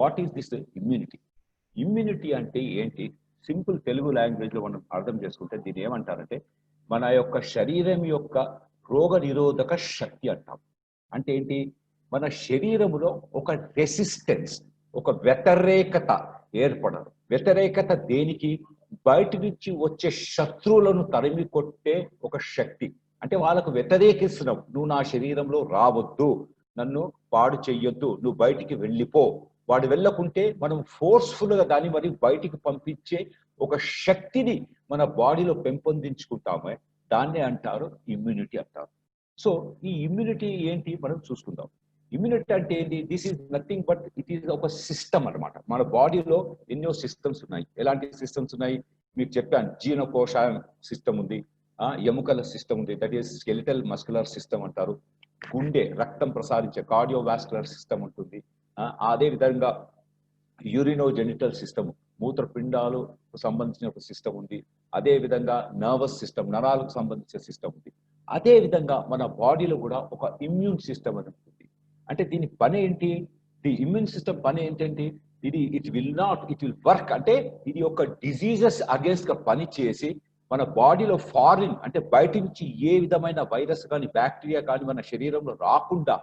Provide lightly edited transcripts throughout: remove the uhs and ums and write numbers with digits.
What is this immunity? Immunity అంటే ఏంటి? Simple Telugu language లో మనం అర్థం చేసుకుంటే దీన్ని ఏమంటారంటే మన యొక్క శరీరం యొక్క రోగ నిరోధక శక్తి అంటాం. అంటే ఏంటి? మన శరీరములో ఒక రెసిస్టెన్స్, ఒక వ్యతిరేకత ఏర్పడదు. వ్యతిరేకత దేనికి? బయట నుంచి వచ్చే శత్రువులను తరిమి కొట్టే ఒక శక్తి. అంటే వాళ్ళకు వ్యతిరేకిస్తున్నావు, నువ్వు నా శరీరంలో రావద్దు, నన్ను పాడు చెయ్యొద్దు, నువ్వు బయటికి వెళ్ళిపో. వాడు వెళ్ళకుంటే మనం ఫోర్స్ఫుల్ గా దాన్ని మరి బయటికి పంపించే ఒక శక్తిని మన బాడీలో పెంపొందించుకుంటామే, దాన్నే అంటారు ఇమ్యూనిటీ అంటారు. సో ఈ ఇమ్యూనిటీ ఏంటి మనం చూసుకుందాం. ఇమ్యూనిటీ అంటే ఏంటి? This is nothing but it is ఒక సిస్టమ్ అనమాట. మన బాడీలో ఎన్నో సిస్టమ్స్ ఉన్నాయి. ఎలాంటి సిస్టమ్స్ ఉన్నాయి మీకు చెప్పాను. జీర్ణకోశ సిస్టమ్ ఉంది, ఎముకల సిస్టమ్ ఉంది, that is skeletal muscular system అంటారు. గుండె రక్తం ప్రసారించే కార్డియోవాస్కులర్ సిస్టమ్ ఉంటుంది. అదే విధంగా యూరినోజెనిటల్ సిస్టమ్, మూత్రపిండాలు సంబంధించిన ఒక సిస్టమ్ ఉంది. అదే విధంగా నర్వస్ సిస్టమ్, నరాలకు సంబంధించిన సిస్టమ్ ఉంది. అదే విధంగా మన బాడీలో కూడా ఒక ఇమ్యూన్ సిస్టమ్ అని ఉంటుంది. అంటే దీని పని ఏంటి? ది ఇమ్యూన్ సిస్టమ్ పని ఏంటంటే ఇట్ విల్ వర్క్. అంటే ఇది ఒక డిజీజెస్ అగేన్స్ట్ గా పని చేసి మన బాడీలో ఫారిన్ అంటే బయట నుంచి ఏ విధమైన వైరస్ కానీ బ్యాక్టీరియా కానీ మన శరీరంలో రాకుండా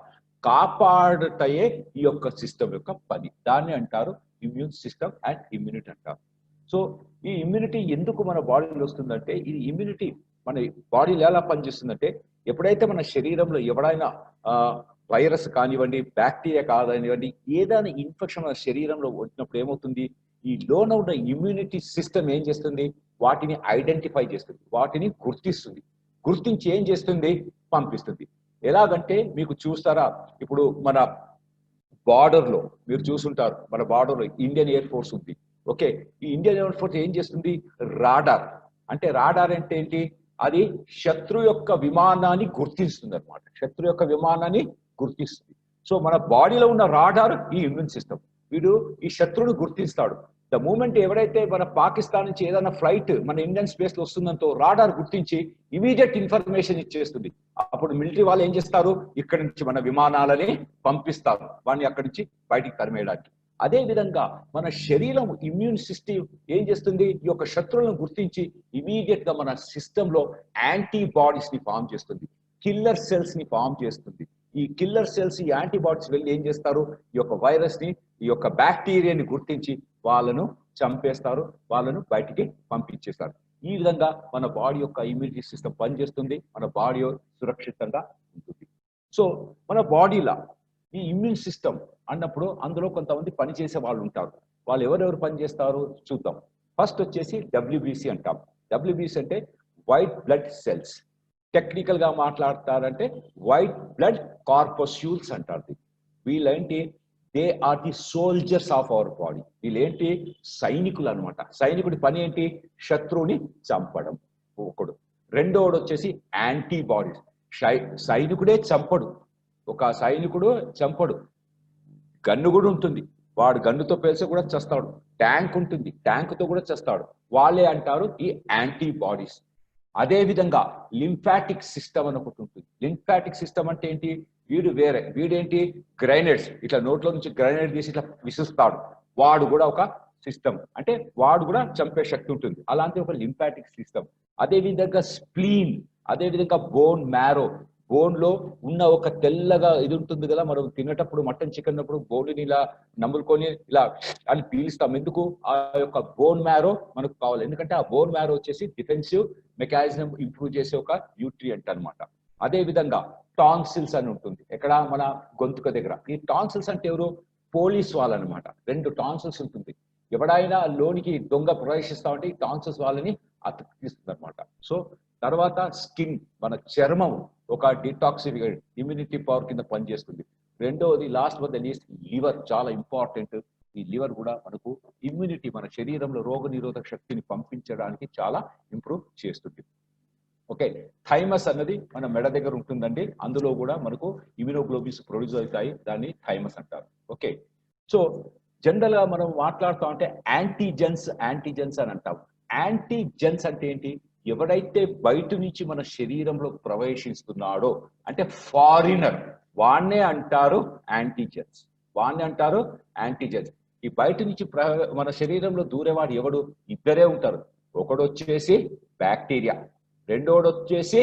కాపాడటయే ఈ యొక్క సిస్టమ్ యొక్క పని. దాన్ని అంటారు ఇమ్యూన్ సిస్టమ్ అండ్ ఇమ్యూనిటీ అంటారు. సో ఈ ఇమ్యూనిటీ ఎందుకు మన బాడీలో వస్తుందంటే, ఈ ఇమ్యూనిటీ మన బాడీలో ఎలా పనిచేస్తుందంటే, ఎప్పుడైతే మన శరీరంలో ఎవడైనా వైరస్ కానివ్వండి, బ్యాక్టీరియా కానివ్వండి, ఏదైనా ఇన్ఫెక్షన్ మన శరీరంలో వచ్చినప్పుడు ఏమవుతుంది, ఈ లోన ఉన్న ఇమ్యూనిటీ సిస్టమ్ ఏం చేస్తుంది? వాటిని ఐడెంటిఫై చేస్తుంది, వాటిని గుర్తిస్తుంది. గుర్తించి ఏం చేస్తుంది? పంపిస్తుంది. ఎలాగంటే మీకు చూస్తారా, ఇప్పుడు మన బార్డర్ లో మీరు చూసుంటారు, మన బార్డర్ లో ఇండియన్ ఎయిర్ ఫోర్స్ ఉంది. ఓకే, ఈ ఇండియన్ ఎయిర్ ఫోర్స్ ఏం చేస్తుంది? రాడార్. అంటే రాడార్ అంటే ఏంటి? అది శత్రు యొక్క విమానాన్ని గుర్తిస్తుంది అనమాట. శత్రు యొక్క విమానాన్ని గుర్తిస్తుంది. సో మన బాడీలో ఉన్న రాడార్ ఈ ఇమ్యూన్ సిస్టమ్. వీడు ఈ శత్రువును గుర్తిస్తాడు. ద మూమెంట్ ఎవరైతే మన పాకిస్తాన్ నుంచి ఏదైనా ఫ్లైట్ మన ఇండియన్ స్పేస్ లో వస్తుందంతో రాడార్ గుర్తించి ఇమీడియట్ ఇన్ఫర్మేషన్ ఇచ్చేస్తుంది. అప్పుడు మిలిటరీ వాళ్ళు ఏం చేస్తారు? ఇక్కడి నుంచి మన విమానాలని పంపిస్తారు, వాడిని అక్కడి నుంచి బయటికి తరిమేయడానికి. అదే విధంగా మన శరీరం ఇమ్యూన్ సిస్టమ్ ఏం చేస్తుంది? ఈ యొక్క శత్రువులను గుర్తించి ఇమీడియట్ గా మన సిస్టమ్ లో యాంటీబాడీస్ ని ఫామ్ చేస్తుంది, కిల్లర్ సెల్స్ ని ఫామ్ చేస్తుంది. ఈ కిల్లర్ సెల్స్, ఈ యాంటీబాడీస్ వెళ్ళి ఏం చేస్తారు? ఈ యొక్క వైరస్ ని, ఈ యొక్క బ్యాక్టీరియాని గుర్తించి వాళ్ళను చంపేస్తారు, వాళ్ళను బయటికి పంపించేస్తారు. ఈ విధంగా మన బాడీ యొక్క ఇమ్యూనిటీ సిస్టమ్ పనిచేస్తుంది, మన బాడీ సురక్షితంగా ఉంటుంది. సో మన బాడీలో ఈ ఇమ్యూన్ సిస్టమ్ అన్నప్పుడు అందులో కొంతమంది పనిచేసే వాళ్ళు ఉంటారు. వాళ్ళు ఎవరెవరు పనిచేస్తారు చూద్దాం. ఫస్ట్ వచ్చేసి డబ్ల్యూబీసీ అంటాం. డబ్ల్యూబీసీ అంటే వైట్ బ్లడ్ సెల్స్. టెక్నికల్ గా మాట్లాడతారంటే వైట్ బ్లడ్ కార్పస్యూల్స్ అంటారు. వీళ్ళేంటి? They are the soldiers of our body. వీళ్ళేంటి? సైనికులు అనమాట. సైనికుడి పని ఏంటి? శత్రువుని చంపడం ఒకడు. రెండోడు వచ్చేసి యాంటీబాడీస్. సైనికుడే చంపడు, ఒక సైనికుడు చంపడు. గన్ను కూడా ఉంటుంది, వాడు గన్నుతో పేల్చి కూడా చేస్తాడు. ట్యాంక్ ఉంటుంది, ట్యాంకుతో కూడా చేస్తాడు. వాళ్ళే అంటారు ఈ యాంటీబాడీస్. అదే విధంగా లింఫాటిక్ సిస్టమ్ అని ఒకటి ఉంటుంది. లింఫాటిక్ సిస్టమ్ అంటే ఏంటి? వీడు వేరే, వీడేంటి? గ్రైనేడ్స్, ఇట్లా నోట్లో నుంచి గ్రైనేడ్ తీసి ఇట్లా విసిస్తాడు. వాడు కూడా ఒక సిస్టమ్, అంటే వాడు కూడా చంపే శక్తి ఉంటుంది. అలాంటి ఒక లింఫాటిక్ సిస్టమ్. అదే విధంగా స్ప్లీన్, అదే విధంగా బోన్ మ్యారో. బోన్ లో ఉన్న ఒక తెల్లగా ఇది ఉంటుంది కదా, మనం తినేటప్పుడు మటన్ చికెన్ అప్పుడు బోన్ ఇలా నమ్ములుకొని ఇలా అని పీలుస్తాం. ఎందుకు? ఆ యొక్క బోన్ మ్యారో మనకు కావాలి. ఎందుకంటే ఆ బోన్ మ్యారో వచ్చేసి డిఫెన్సివ్ మెకానిజం ఇంప్రూవ్ చేసే ఒక న్యూట్రియంట్ అనమాట. అదే విధంగా టాన్సిల్స్ అని ఉంటుంది, ఎక్కడ? మన గొంతుక దగ్గర. ఈ టాన్సిల్స్ అంటే ఎవరు? పోలీస్ వాళ్ళనమాట. 2 టాన్సిల్స్ ఉంటుంది. ఎవడైనా లోనికి దొంగ ప్రవేశిస్తా ఉంటే ఈ టాన్సిల్స్ వాళ్ళని అతికిస్తుంది అనమాట. సో తర్వాత స్కిన్, మన చర్మం ఒక డిటాక్సిఫికేట్ ఇమ్యూనిటీ పవర్ కింద పనిచేస్తుంది. రెండవది last but the least liver, చాలా ఇంపార్టెంట్. ఈ లివర్ కూడా మనకు ఇమ్యూనిటీ, మన శరీరంలో రోగ నిరోధక శక్తిని పంపించడానికి చాలా ఇంప్రూవ్ చేస్తుంది. ఓకే, థైమస్ అన్నది మన మెడ దగ్గర ఉంటుందండి. అందులో కూడా మనకు ఇమ్యూనోగ్లోబిన్స్ ప్రొడ్యూస్ అవుతాయి, దాన్ని థైమస్ అంటారు. ఓకే, సో జనరల్ గా మనం మాట్లాడుతూ ఉంటే యాంటీజెన్స్ అని అంటాం. యాంటీజెన్స్ అంటే ఏంటి? ఎవడైతే బయట నుంచి మన శరీరంలో ప్రవేశిస్తున్నాడో అంటే ఫారినర్, వాణ్ణే అంటారు యాంటీజెన్స్. ఈ బయట నుంచి మన శరీరంలో దూరేవాడు ఎవడు? ఇద్దరే ఉంటారు. ఒకడు వచ్చేసి బ్యాక్టీరియా, రెండోడు వచ్చేసి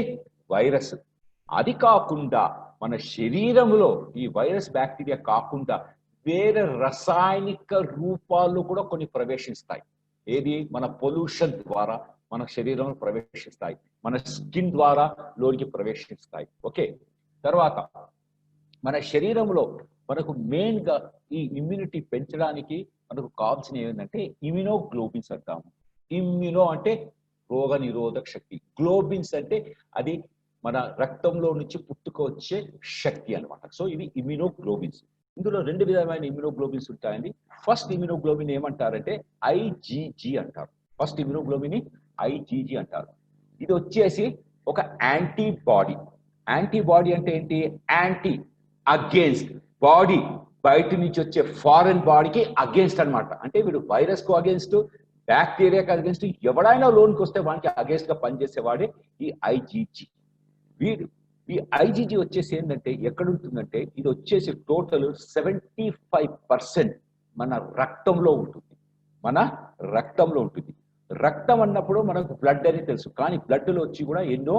వైరస్. అది కాకుండా మన శరీరంలో ఈ వైరస్ బ్యాక్టీరియా కాకుండా వేరే రసాయనిక రూపాలు కూడా కొన్ని ప్రవేశిస్తాయి. ఏది? మన పొల్యూషన్ ద్వారా మన శరీరంలో ప్రవేశిస్తాయి, మన స్కిన్ ద్వారా లోనికి ప్రవేశిస్తాయి. ఓకే, తర్వాత మన శరీరంలో మనకు మెయిన్ గా ఈ ఇమ్యూనిటీ పెంచడానికి మనకు కావాల్సిన ఏంటంటే ఇమ్యునోగ్లోబిన్స్ అంటాము. ఇమ్యునో అంటే రోగ నిరోధక శక్తి, గ్లోబిన్స్ అంటే అది మన రక్తంలో నుంచి పుట్టుకొచ్చే శక్తి అన్నమాట. సో ఇది ఇమ్యునోగ్లోబిన్స్. ఇందులో రెండు విధమైన ఇమ్యునోగ్లోబిన్స్ ఉంటాయండి. ఫస్ట్ ఇమ్యునోగ్లోబిన్ ఏమంటారంటే ఐజీజీ అంటారు. ఫస్ట్ ఇమ్యునోగ్లోబిన్ ఐజీజీ అంటారు. ఇది వచ్చేసి ఒక యాంటీబాడీ. యాంటీబాడీ అంటే ఏంటి? యాంటీ, అగేన్స్ట్, బాడీ బయట నుంచి వచ్చే ఫారెన్ బాడీకి అగేన్స్ట్ అన్నమాట. అంటే వీడు వైరస్ కు అగేన్స్ట్, బ్యాక్టీరియాకి అగేన్స్ట్, ఎవడైనా లోనికి వస్తే వానికి అగేన్స్ట్ గా పనిచేసేవాడే ఈ ఐజీజీ. వీడు ఈ ఐజీజీ వచ్చేసి ఏంటంటే ఎక్కడ ఉంటుందంటే ఇది వచ్చేసి టోటల్ 75% మన రక్తంలో ఉంటుంది. మన రక్తంలో ఉంటుంది. రక్తం అన్నప్పుడు మనకు బ్లడ్ అని తెలుసు, కానీ బ్లడ్ లో వచ్చి కూడా ఎన్నో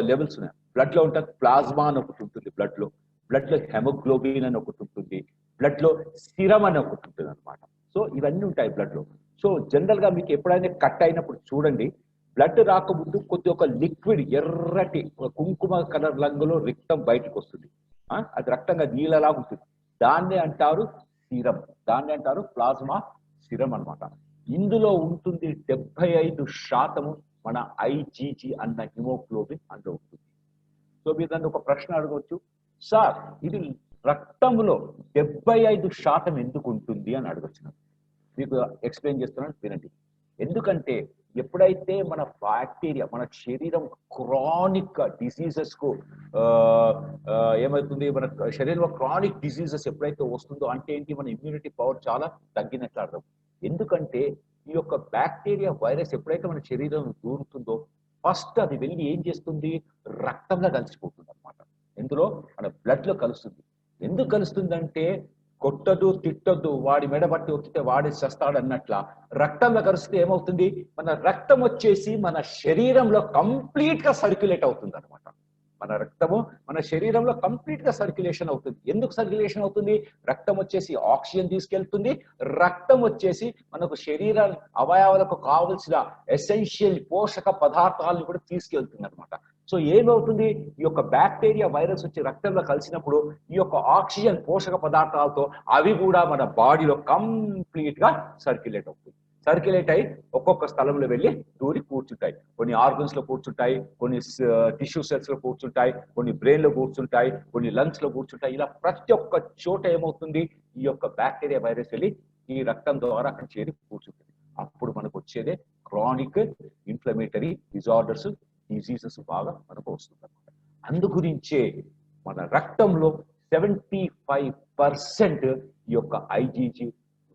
లెవెల్స్ ఉన్నాయి. బ్లడ్ లో ఉంటుంది ప్లాస్మా అని ఒకటి ఉంటుంది, బ్లడ్ లో హెమోగ్లోబిన్ అని ఒకటి ఉంటుంది, బ్లడ్ లో సిరం అని ఒకటి ఉంటుంది అనమాట. సో ఇవన్నీ ఉంటాయి బ్లడ్ లో. సో జనరల్ గా మీకు ఎప్పుడైనా కట్ అయినప్పుడు చూడండి, బ్లడ్ రాకముందు కొద్ది ఒక లిక్విడ్ ఎర్రటి కుంకుమ కలర్ రంగులో రక్తం బయటకు వస్తుంది. అది రక్తంగా నీళ్ళలాగా ఉంటుంది. దాన్నే అంటారు సిరం, దాన్ని అంటారు ప్లాస్మా సిరం అన్నమాట. ఇందులో ఉంటుంది 75% మన ఐజీజీ అన్న హిమోగ్లోబిన్ అందులో ఉంటుంది. సో మీరు నన్ను ఒక ప్రశ్న అడగవచ్చు, సార్ ఇది రక్తంలో 75% ఎందుకు ఉంటుంది అని అడగచ్చు. మీకు ఎక్స్ప్లెయిన్ చేస్తున్నాను, వినండి. ఎందుకంటే ఎప్పుడైతే మన బ్యాక్టీరియా మన శరీరం క్రానిక్ డిసీజెస్ కు ఏమవుతుంది, మన శరీరంలో క్రానిక్ డిసీజెస్ ఎప్పుడైతే వస్తుందో అంటే ఏంటి, మన ఇమ్యూనిటీ పవర్ చాలా తగ్గినట్లు అర్థం. ఎందుకంటే ఈ యొక్క బ్యాక్టీరియా వైరస్ ఎప్పుడైతే మన శరీరం దూరుతుందో ఫస్ట్ అది వెళ్ళి ఏం చేస్తుంది, రక్తంలో కలిసిపోతుంది అనమాట. ఎందులో? మన బ్లడ్ లో కలుస్తుంది. ఎందుకు కలుస్తుందంటే కొట్టదు తిట్టొద్దు, వాడి మెడబట్టి ఒక్కితే వాడి చస్తాడు అన్నట్ల రక్తంలో కలిస్తే ఏమవుతుంది, మన రక్తం వచ్చేసి మన శరీరంలో కంప్లీట్ గా సర్క్యులేట్ అవుతుంది అనమాట. మన రక్తము మన శరీరంలో కంప్లీట్ గా సర్క్యులేషన్ అవుతుంది. ఎందుకు సర్క్యులేషన్ అవుతుంది? రక్తం వచ్చేసి ఆక్సిజన్ తీసుకెళ్తుంది, రక్తం వచ్చేసి మనకు శరీర అవయవాలకు కావలసిన ఎసెన్షియల్ పోషక పదార్థాలను కూడా తీసుకెళ్తుంది అనమాట. సో ఏమవుతుంది, ఈ యొక్క బ్యాక్టీరియా వైరస్ వచ్చి రక్తంలో కలిసినప్పుడు ఈ యొక్క ఆక్సిజన్ పోషక పదార్థాలతో అవి కూడా మన బాడీలో కంప్లీట్ గా సర్క్యులేట్ అవుతుంది. సర్క్యులేట్ అయి ఒక్కొక్క స్థలంలో వెళ్ళి దూరి కూర్చుంటాయి. కొన్ని ఆర్గన్స్ లో కూర్చుంటాయి, కొన్ని టిష్యూ సెల్స్ లో కూర్చుంటాయి, కొన్ని బ్రెయిన్ లో కూర్చుంటాయి, కొన్ని లంగ్స్ లో కూర్చుంటాయి. ఇలా ప్రతి ఒక్క చోట ఏమవుతుంది, ఈ యొక్క బ్యాక్టీరియా వైరస్ వెళ్ళి ఈ రక్తం ద్వారా అక్కడ చేరి కూర్చుంటుంది. అప్పుడు మనకు వచ్చేదే క్రానిక్ ఇన్ఫ్లమేటరీ డిజార్డర్స్, డిసీజెస్ బాగా మనకు వస్తుంది అనమాట. అందుగురించే మన రక్తంలో 75% ఈ యొక్క ఐజీజీ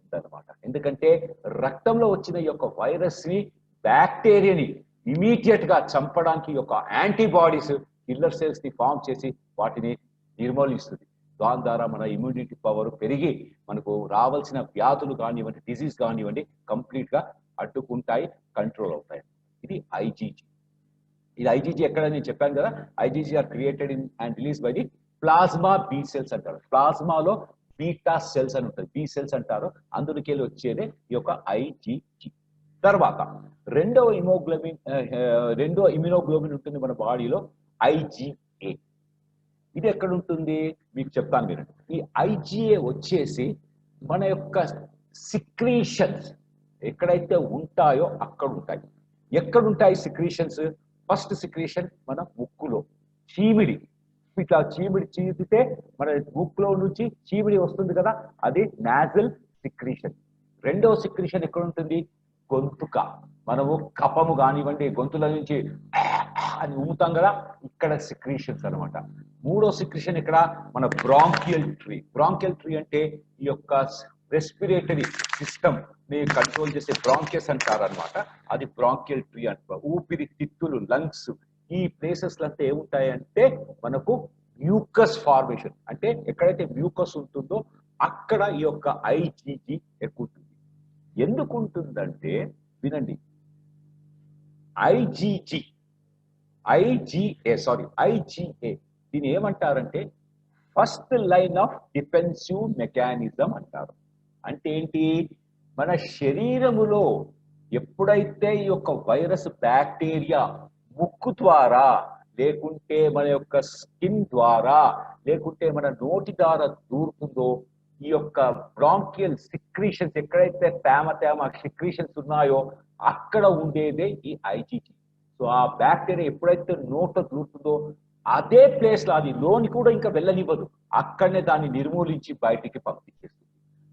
ఉందన్నమాట. ఎందుకంటే రక్తంలో వచ్చిన ఈ యొక్క వైరస్ ని, బ్యాక్టీరియాని ఇమీడియట్ గా చంపడానికి ఈ యొక్క యాంటీబాడీస్ కిల్లర్ సెల్స్ ని ఫామ్ చేసి వాటిని నిర్మూలిస్తుంది. దాని ద్వారా మన ఇమ్యూనిటీ పవర్ పెరిగి మనకు రావాల్సిన వ్యాధులు కానివ్వండి, డిసీజ్ కానివ్వండి కంప్లీట్ గా అడ్డుకుంటాయి, కంట్రోల్ అవుతాయి. ఇది ఐజీజీ. ఇది ఐజీజీ ఎక్కడ నేను చెప్పాను కదా, IgG are created in and release by the plasma B cells అంటారు. ప్లాస్మాలో బీటా సెల్స్ అని ఉంటుంది, బి సెల్స్ అంటారు. అందులోకి వచ్చేదే ఈ యొక్క ఐజీజీ. తర్వాత రెండో ఇమ్యునోగ్లోబిన్ ఉంటుంది మన బాడీలో, ఐజీఏ. ఇది ఎక్కడ ఉంటుంది మీకు చెప్తాను మీరు. ఈ ఐజీఏ వచ్చేసి మన యొక్క సిక్రీషన్స్ ఎక్కడైతే ఉంటాయో అక్కడ ఉంటాయి. ఎక్కడుంటాయి సిక్రీషన్స్? ఫస్ట్ సిక్రీషన్ మన ముక్కులో, చీమిడి. ఇట్లా చీమిడి చీపితే మన ముక్కులో నుంచి చీమిడి వస్తుంది కదా, అది నాజల్ సిక్రీషన్. రెండవ సిక్రీషన్ ఎక్కడ ఉంటుంది? గొంతుక. మనము కఫము కానివ్వండి, గొంతుల నుంచి అని ఉమ్ముతాం కదా, ఇక్కడ సిక్రీషన్స్ అనమాట. మూడో సిక్రీషన్ ఇక్కడ మన బ్రాంకియల్ ట్రీ. బ్రాంకియల్ ట్రీ అంటే ఈ యొక్క రెస్పిరేటరీ సిస్టమ్ ని కంట్రోల్ చేసే బ్రాంకియస్ అంటారు అనమాట. అది బ్రాంకియల్ ట్రీ అంటారు. ఊపిరి తిత్తులు, లంగ్స్, ఈ ప్లేసెస్ అంతా ఏముంటాయంటే మనకు మ్యూకస్ ఫార్మేషన్. అంటే ఎక్కడైతే మ్యూకస్ ఉంటుందో అక్కడ ఈ యొక్క ఐజీజీ ఎక్కువ ఉంటుంది. ఎందుకు ఉంటుందంటే వినండి, ఐజీజీ ఐజీఏ దీని ఏమంటారంటే first line of defensive mechanism అంటారు. అంటే ఏంటి, మన శరీరములో ఎప్పుడైతే ఈ యొక్క వైరస్ బ్యాక్టీరియా ముక్కు ద్వారా లేకుంటే మన యొక్క స్కిన్ ద్వారా లేకుంటే మన నోటి ద్వారా దూరుతుందో, ఈ యొక్క బ్రాంకియల్ సిక్రీషన్స్ ఎక్కడైతే తేమ సిక్రీషన్స్ ఉన్నాయో అక్కడ ఉండేదే ఈ ఐజీజీ. సో ఆ బ్యాక్టీరియా ఎప్పుడైతే నోట్లో దూరుతుందో అదే ప్లేస్ లో అది లోని కూడా ఇంకా వెళ్ళనివ్వదు, అక్కడనే దాన్ని నిర్మూలించి బయటికి పంపించేస్తుంది.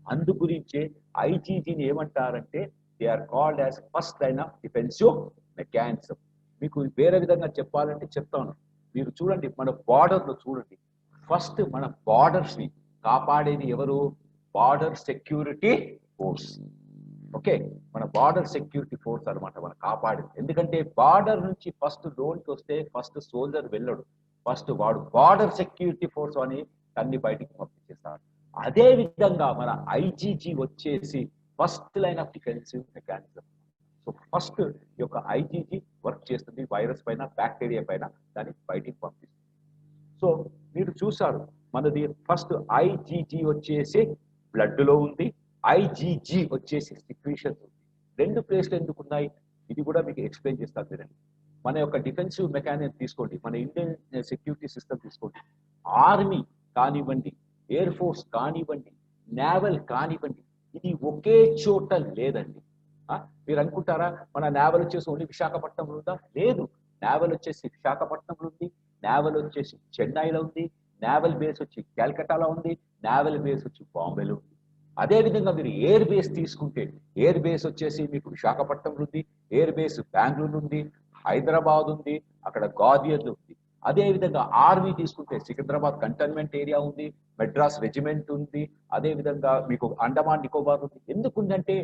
అందు గురించే ఐజీజీని ఏమంటారంటే they are called as first line of defensive mechanism. మీకు వేరే విధంగా చెప్పాలంటే చెప్తాను. మీరు చూడండి, మన బార్డర్ లో చూడండి, ఫస్ట్ మన బార్డర్స్ ని కాపాడేది ఎవరు? Border security force. ఓకే, మన బార్డర్ సెక్యూరిటీ ఫోర్స్ అనమాట మన కాపాడేది. ఎందుకంటే బార్డర్ నుంచి ఫస్ట్ లోన్కి వస్తే ఫస్ట్ సోల్జర్ వెళ్ళడు, ఫస్ట్ వాడు బార్డర్ సెక్యూరిటీ ఫోర్స్ అని అన్ని బయటికి పంపించేస్తాడు. అదే విధంగా మన ఐజీజీ వచ్చేసి first line of defensive mechanism. So first ఈ యొక్క ఐజీజీ వర్క్ చేస్తుంది వైరస్ పైన, బ్యాక్టీరియా పైన, దాన్ని బయటికి పంపిస్తుంది. సో మీరు చూసారు, మనది ఫస్ట్ ఐజీజీ వచ్చేసి బ్లడ్ లో ఉంది, ఐజీజీ వచ్చేసి సిక్రీషన్స్ ఉంది. రెండు ప్లేస్లు ఎందుకు ఉన్నాయి ఇది కూడా మీకు ఎక్స్ప్లెయిన్ చేస్తాను వినండి. మన యొక్క డిఫెన్సివ్ మెకానిజం తీసుకోండి, మన ఇండియన్ సెక్యూరిటీ సిస్టమ్ తీసుకోండి, ఆర్మీ కానివ్వండి, ఎయిర్ ఫోర్స్ కానివ్వండి, నేవల్ కానివ్వండి, ఇది ఒకే చోట లేదండి. మీరు అనుకుంటారా మన నేవల్ వచ్చేసి ఓన్లీ విశాఖపట్నంలో ఉందా? లేదు, నేవల్ వచ్చేసి విశాఖపట్నంలో ఉంది, నేవల్ వచ్చేసి చెన్నైలో ఉంది, నేవల్ బేస్ వచ్చి కలకట్టాలో ఉంది, నేవల్ బేస్ వచ్చి బాంబేలో ఉంది. అదే విధంగా మీరు ఎయిర్ బేస్ తీసుకుంటే ఎయిర్ బేస్ వచ్చేసి మీకు విశాఖపట్నంలో ఉంది, ఎయిర్ బేస్ బెంగళూరు ఉంది, హైదరాబాద్ ఉంది, అక్కడ గాదియర్ ఉంది. అదే విధంగా ఆర్మీ తీసుకుంటే సికింద్రాబాద్ కంటైన్మెంట్ ఏరియా ఉంది, మెడ్రాస్ రెజిమెంట్ ఉంది, అదే విధంగా మీకు అండమాన్ నికోబార్ ఉంది. ఎందుకుందంటే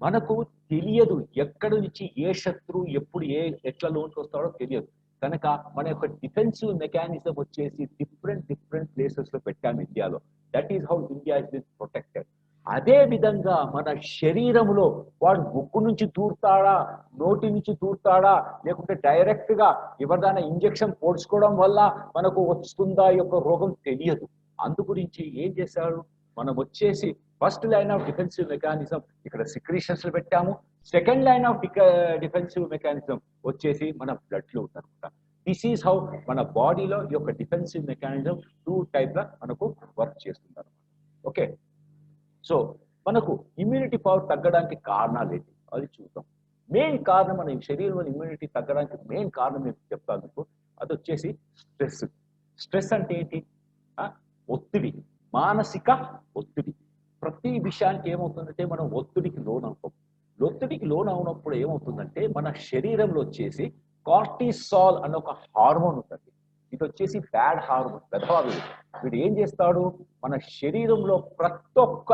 మనకు తెలియదు ఎక్కడి నుంచి ఏ శత్రువు ఎప్పుడు ఎట్లా లోన్కి వస్తాడో తెలియదు. కనుక మన యొక్క డిఫెన్సివ్ మెకానిజం వచ్చేసి డిఫరెంట్ ప్లేసెస్ లో పెట్టాము ఇండియాలో. That is how India is been protected. అదే విధంగా మన శరీరంలో వాడు ముక్కు నుంచి దూరుతాడా, నోటి నుంచి దూరుతాడా, లేకుంటే డైరెక్ట్ గా ఎవరిదైనా ఇంజెక్షన్ పోడ్చుకోవడం వల్ల మనకు వస్తుందా యొక్క రోగం తెలియదు. అందు గురించి ఏం చేశారు, మనం వచ్చేసి first line of defensive mechanism ఇక్కడ సిక్రీషన్స్ పెట్టాము, second line of defensive mechanism వచ్చేసి మన బ్లడ్ లో ఉందన్నమాట. దిస్ ఈస్ హౌ మన బాడీలో ఈ యొక్క డిఫెన్సివ్ మెకానిజం టూ టైప్ గా మనకు వర్క్ చేస్తుంది అనమాట. ఓకే, సో మనకు ఇమ్యూనిటీ పవర్ తగ్గడానికి కారణాలు ఏంటి అది చూద్దాం. మెయిన్ కారణం మన శరీరంలో ఇమ్యూనిటీ తగ్గడానికి మెయిన్ కారణం నేను చెప్తాను మీకు, అది వచ్చేసి స్ట్రెస్. స్ట్రెస్ అంటే ఏంటి? ఒత్తిడి, మానసిక ఒత్తిడి. ప్రతి విషయానికి ఏమవుతుందంటే మనం ఒత్తిడికి లోన్ అవుతాం. ఒత్తిడికి లోన్ అవునప్పుడు ఏమవుతుందంటే మన శరీరంలో వచ్చేసి కార్టిసాల్ అనే ఒక హార్మోన్ ఉంటుంది. ఇది వచ్చేసి బ్యాడ్ హార్మోన్, వెధవాడు. వీడు ఏం చేస్తాడు, మన శరీరంలో ప్రతి ఒక్క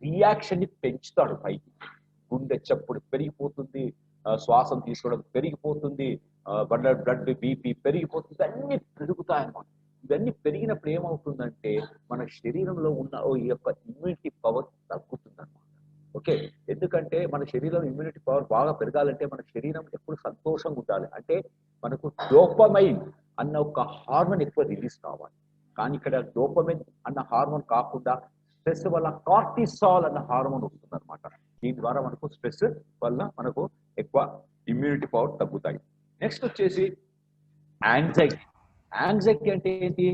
రియాక్షన్ ని పెంచుతాడు పైకి. గుండె చప్పుడు పెరిగిపోతుంది, శ్వాసం తీసుకోవడం పెరిగిపోతుంది, బ్లడ్ బీపీ పెరిగిపోతుంది, అన్ని పెరుగుతాయన్నమాట. ఇవన్నీ పెరిగినప్పుడు ఏమవుతుందంటే మన శరీరంలో ఉన్న ఈ యొక్క ఇమ్యూనిటీ పవర్ తగ్గుతుంది అనమాట. ఓకే, ఎందుకంటే మన శరీరంలో ఇమ్యూనిటీ పవర్ బాగా పెరగాలంటే మన శరీరం ఎప్పుడు సంతోషంగా ఉండాలి. అంటే మనకు డోపమైన్ అన్న ఒక హార్మోన్ ఎక్కువ రిలీజ్ కావాలి. కానీ ఇక్కడ డోపమైన్ అన్న హార్మోన్ కాకుండా స్ట్రెస్ వల్ల కార్టిసాల్ అన్న హార్మోన్ వస్తుంది అనమాట. దీని ద్వారా మనకు స్ట్రెస్ వల్ల మనకు ఎక్కువ ఇమ్యూనిటీ పవర్ తగ్గుతాయి. నెక్స్ట్ వచ్చేసి యాంగ్జైటీ. యాంగ్జైటీ అంటే ఏంటి?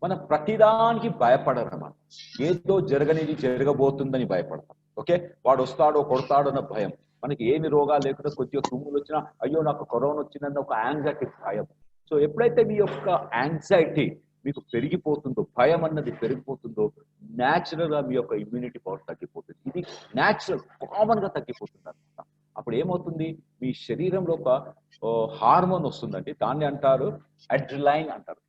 మన ప్రతిదానికి భయపడరు అన్నమాట. ఏదో జరగనిది జరగబోతుందని భయపడతాం. ఓకే, వాడు వస్తాడో కొడతాడో అన్న భయం. మనకి ఏమి రోగాలు లేకుండా కొద్దిగా తుమ్ములు వచ్చినా అయ్యో నాకు కరోనా వచ్చిందన్న ఒక యాంగ్జైటీ భయం. సో ఎప్పుడైతే మీ యొక్క యాంగ్జైటీ మీకు పెరిగిపోతుందో, భయం అన్నది పెరిగిపోతుందో, న్యాచురల్ గా మీ యొక్క ఇమ్యూనిటీ పవర్ తగ్గిపోతుంది. ఇది న్యాచురల్, కామన్ గా తగ్గిపోతుంది అనమాట. అప్పుడు ఏమవుతుంది, మీ శరీరంలో ఒక హార్మోన్ వస్తుందండి, దాన్ని అంటారు అడ్రిలైన్ అంటారు,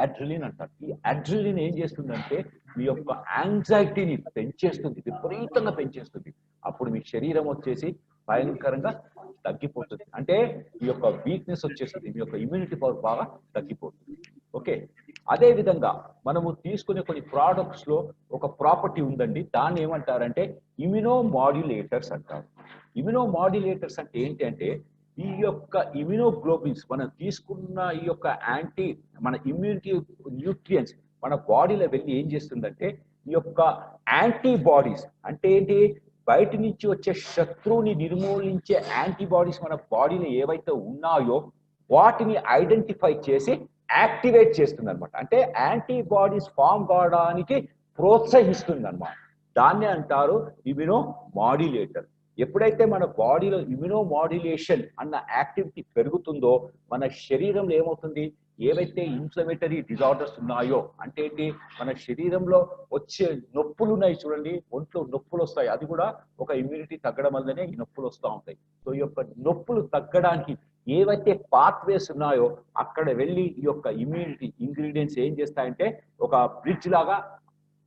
అడ్రిలిన్ అంటారు. ఈ అడ్రిలిన్ ఏం చేస్తుందంటే మీ యొక్క యాంగ్జైటీని పెంచేస్తుంది, విపరీతంగా పెంచేస్తుంది. అప్పుడు మీ శరీరం వచ్చేసి భయంకరంగా తగ్గిపోతుంది. అంటే మీ యొక్క వీక్నెస్ వచ్చేస్తుంది, మీ యొక్క ఇమ్యూనిటీ పవర్ బాగా తగ్గిపోతుంది. ఓకే. అదే విధంగా మనము తీసుకునే కొన్ని ప్రోడక్ట్స్ లో ఒక ప్రాపర్టీ ఉందండి. దాన్ని ఏమంటారంటే ఇమ్యునోమాడ్యులేటర్స్ అంటారు. ఇమ్యునోమాడ్యులేటర్స్ అంటే ఏంటి అంటే ఈ యొక్క ఇమ్యునోగ్లోబిన్స్ మనం తీసుకున్న ఈ యొక్క మన ఇమ్యూనిటీ న్యూట్రియన్స్ మన బాడీలో వెళ్ళి ఏం చేస్తుందంటే ఈ యొక్క యాంటీబాడీస్ అంటే ఏంటి, బయట నుంచి వచ్చే శత్రువుని నిర్మూలించే యాంటీబాడీస్ మన బాడీలో ఏవైతే ఉన్నాయో వాటిని ఐడెంటిఫై చేసి యాక్టివేట్ చేస్తుంది అనమాట. అంటే యాంటీబాడీస్ ఫామ్ కావడానికి ప్రోత్సహిస్తుంది అనమాట. దాన్ని అంటారు ఇమ్యునో మాడ్యులేటర్. ఎప్పుడైతే మన బాడీలో ఇమ్యునో మాడ్యులేషన్ అన్న యాక్టివిటీ పెరుగుతుందో మన శరీరంలో ఏమవుతుంది, ఏవైతే ఇన్ఫ్లమేటరీ డిజార్డర్స్ ఉన్నాయో అంటే ఏంటి, మన శరీరంలో వచ్చే నొప్పులు ఉన్నాయి చూడండి, ఒంట్లో నొప్పులు వస్తాయి, అది కూడా ఒక ఇమ్యూనిటీ తగ్గడం వల్లనే ఈ నొప్పులు వస్తూ ఉంటాయి. సో ఈ యొక్క నొప్పులు తగ్గడానికి ఏవైతే పాత్వేస్ ఉన్నాయో అక్కడ వెళ్ళి ఈ యొక్క ఇమ్యూనిటీ ఇంగ్రీడియంట్స్ ఏం చేస్తాయంటే ఒక బ్రిడ్జ్ లాగా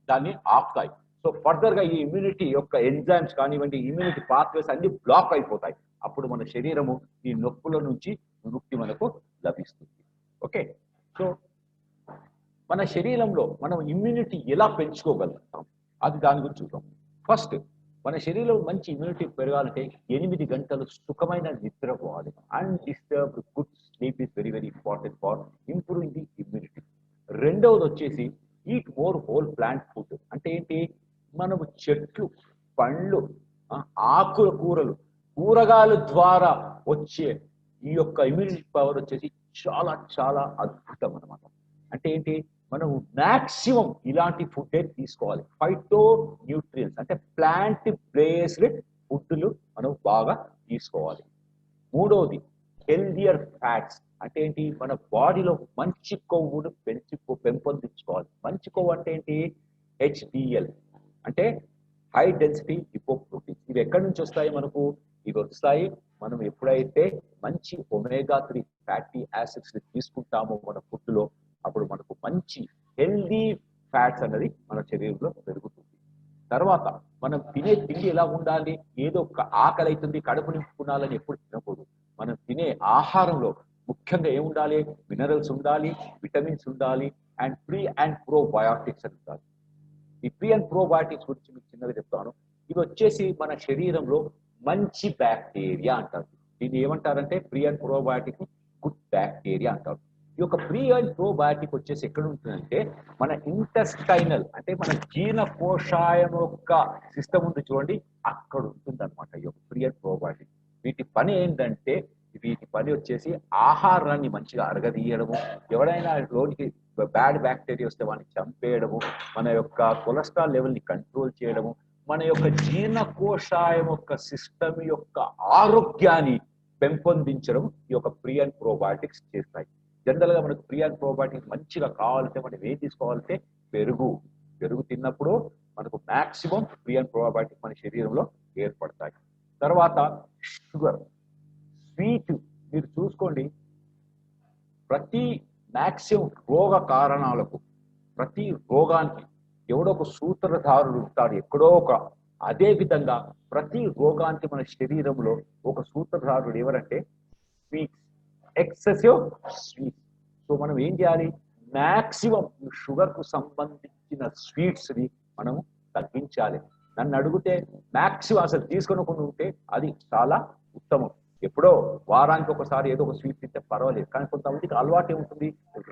దాన్ని ఆపుతాయి. సో ఫర్దర్ గా ఈ ఇమ్యూనిటీ యొక్క ఎంజైమ్స్ కానివ్వండి, ఇమ్యూనిటీ పాత్వేస్ అన్ని బ్లాక్ అయిపోతాయి. అప్పుడు మన శరీరము ఈ నొప్పుల నుంచి విముక్తి మనకు లభిస్తుంది. ఓకే. సో మన శరీరంలో మనం ఇమ్యూనిటీ ఎలా పెంచుకోగలుగుతాం అది దాని గురించి చూద్దాం. ఫస్ట్ మన శరీరంలో మంచి ఇమ్యూనిటీ పెరగాలంటే 8 గంటలు సుఖమైన నిద్ర పోవాలి. Undisturbed good sleep is very very important for improving the immunity. రెండవది వచ్చేసి eat more whole plant food. అంటే ఏంటి, మనము చెట్లు, పండ్లు, ఆకుల కూరలు, కూరగాయల ద్వారా వచ్చే ఈ యొక్క ఇమ్యూనిటీ పవర్ వచ్చేసి చాలా చాలా అద్భుతం అనమాట. అంటే ఏంటి, మనం మాక్సిమం ఇలాంటి ఫుడ్ తీసుకోవాలి. ఫైటో న్యూట్రియన్స్ అంటే ప్లాంట్ బేస్డ్ ఫుడ్లు మనం బాగా తీసుకోవాలి. మూడవది హెల్దియర్ ఫ్యాట్స్. అంటే ఏంటి, మన బాడీలో మంచి కొవ్వును పెంపొందించుకోవాలి. మంచి కొవ్వు అంటే ఏంటి, హెచ్డిఎల్ అంటే హై డెన్సిటీ లిపోప్రోటీన్స్. ఇవి ఎక్కడి నుంచి వస్తాయి మనకు, ఇవి వస్తాయి మనం ఎప్పుడైతే మంచి ఒమేగా 3 ఫ్యాటీ యాసిడ్స్ తీసుకుంటామో మన ఫుడ్ లో, అప్పుడు మనకు మంచి హెల్దీ ఫ్యాట్స్ అన్నది మన శరీరంలో పెరుగుతుంది. తర్వాత మనం తినే తిండి ఎలా ఉండాలి, ఏదో ఒక ఆకలి అవుతుంది కడుపు నింపుకున్నాలని ఎప్పుడు తినకూడదు. మనం తినే ఆహారంలో ముఖ్యంగా ఏముండాలి, మినరల్స్ ఉండాలి, విటమిన్స్ ఉండాలి, అండ్ ప్రీ అండ్ ప్రోబయాటిక్స్ అని ఉండాలి. ఈ ప్రీ అండ్ ప్రోబయాటిక్స్ గురించి మీకు చిన్నగా చెప్తాను. ఇవి వచ్చేసి మన శరీరంలో మంచి బ్యాక్టీరియా అంటారు. దీన్ని ఏమంటారంటే pre and probiotic good bacteria అంటారు. ఈ యొక్క ప్రీ అండ్ ప్రోబయాటిక్ వచ్చేసి ఎక్కడ ఉంటుందంటే మన ఇంటెస్టైనల్ అంటే మన జీర్ణకోశాయం యొక్క సిస్టమ్ ఉంది చూడండి, అక్కడ ఉంటుంది అనమాట ఈ యొక్క ప్రీ అండ్ ప్రోబయాటిక్. వీటి పని ఏంటంటే వీటి పని వచ్చేసి ఆహారాన్ని మంచిగా అరగదీయడము, ఎవరైనా రోజుకి బ్యాడ్ బ్యాక్టీరియా వస్తే వాడిని చంపేయడము, మన యొక్క కొలెస్ట్రాల్ లెవెల్ని కంట్రోల్ చేయడము, మన యొక్క జీర్ణకోశాయం యొక్క సిస్టమ్ యొక్క ఆరోగ్యాన్ని పెంపొందించడం ఈ యొక్క ప్రీ అండ్ ప్రోబయాటిక్స్ చేస్తాయి. జనరల్ గా మనకు ప్రీ అండ్ ప్రోబయాటిక్స్ మంచిగా కావాలంటే మనం ఏం తీసుకోవాలంటే పెరుగు తిన్నప్పుడు మనకు మాక్సిమం ప్రీ అండ్ ప్రోబయాటిక్ మన శరీరంలో ఏర్పడతాయి. తర్వాత షుగర్, స్వీట్. మీరు చూసుకోండి, ప్రతి మాక్సిమం రోగ కారణాలకు, ప్రతి రోగానికి ఎవడో ఒక సూత్రధారుడు ఉంటాడు ఎక్కడో ఒక. అదే విధంగా ప్రతి రోగానికి మన శరీరంలో ఒక సూత్రధారుడు ఎవరంటే స్వీట్స్, ఎక్సెసివ్ స్వీట్స్. సో మనం ఏం చేయాలి, మాక్సిమం షుగర్ కు సంబంధించిన స్వీట్స్ ని మనం తగ్గించాలి. నన్ను అడిగితే మాక్సిమం అసలు తీసుకొనకుండా ఉంటే అది చాలా ఉత్తమం. ఎప్పుడో వారానికి ఒకసారి ఏదో ఒక స్వీట్ తింటే పర్వాలేదు, కానీ కొంతమందికి అలవాటు ఏముంటుంది,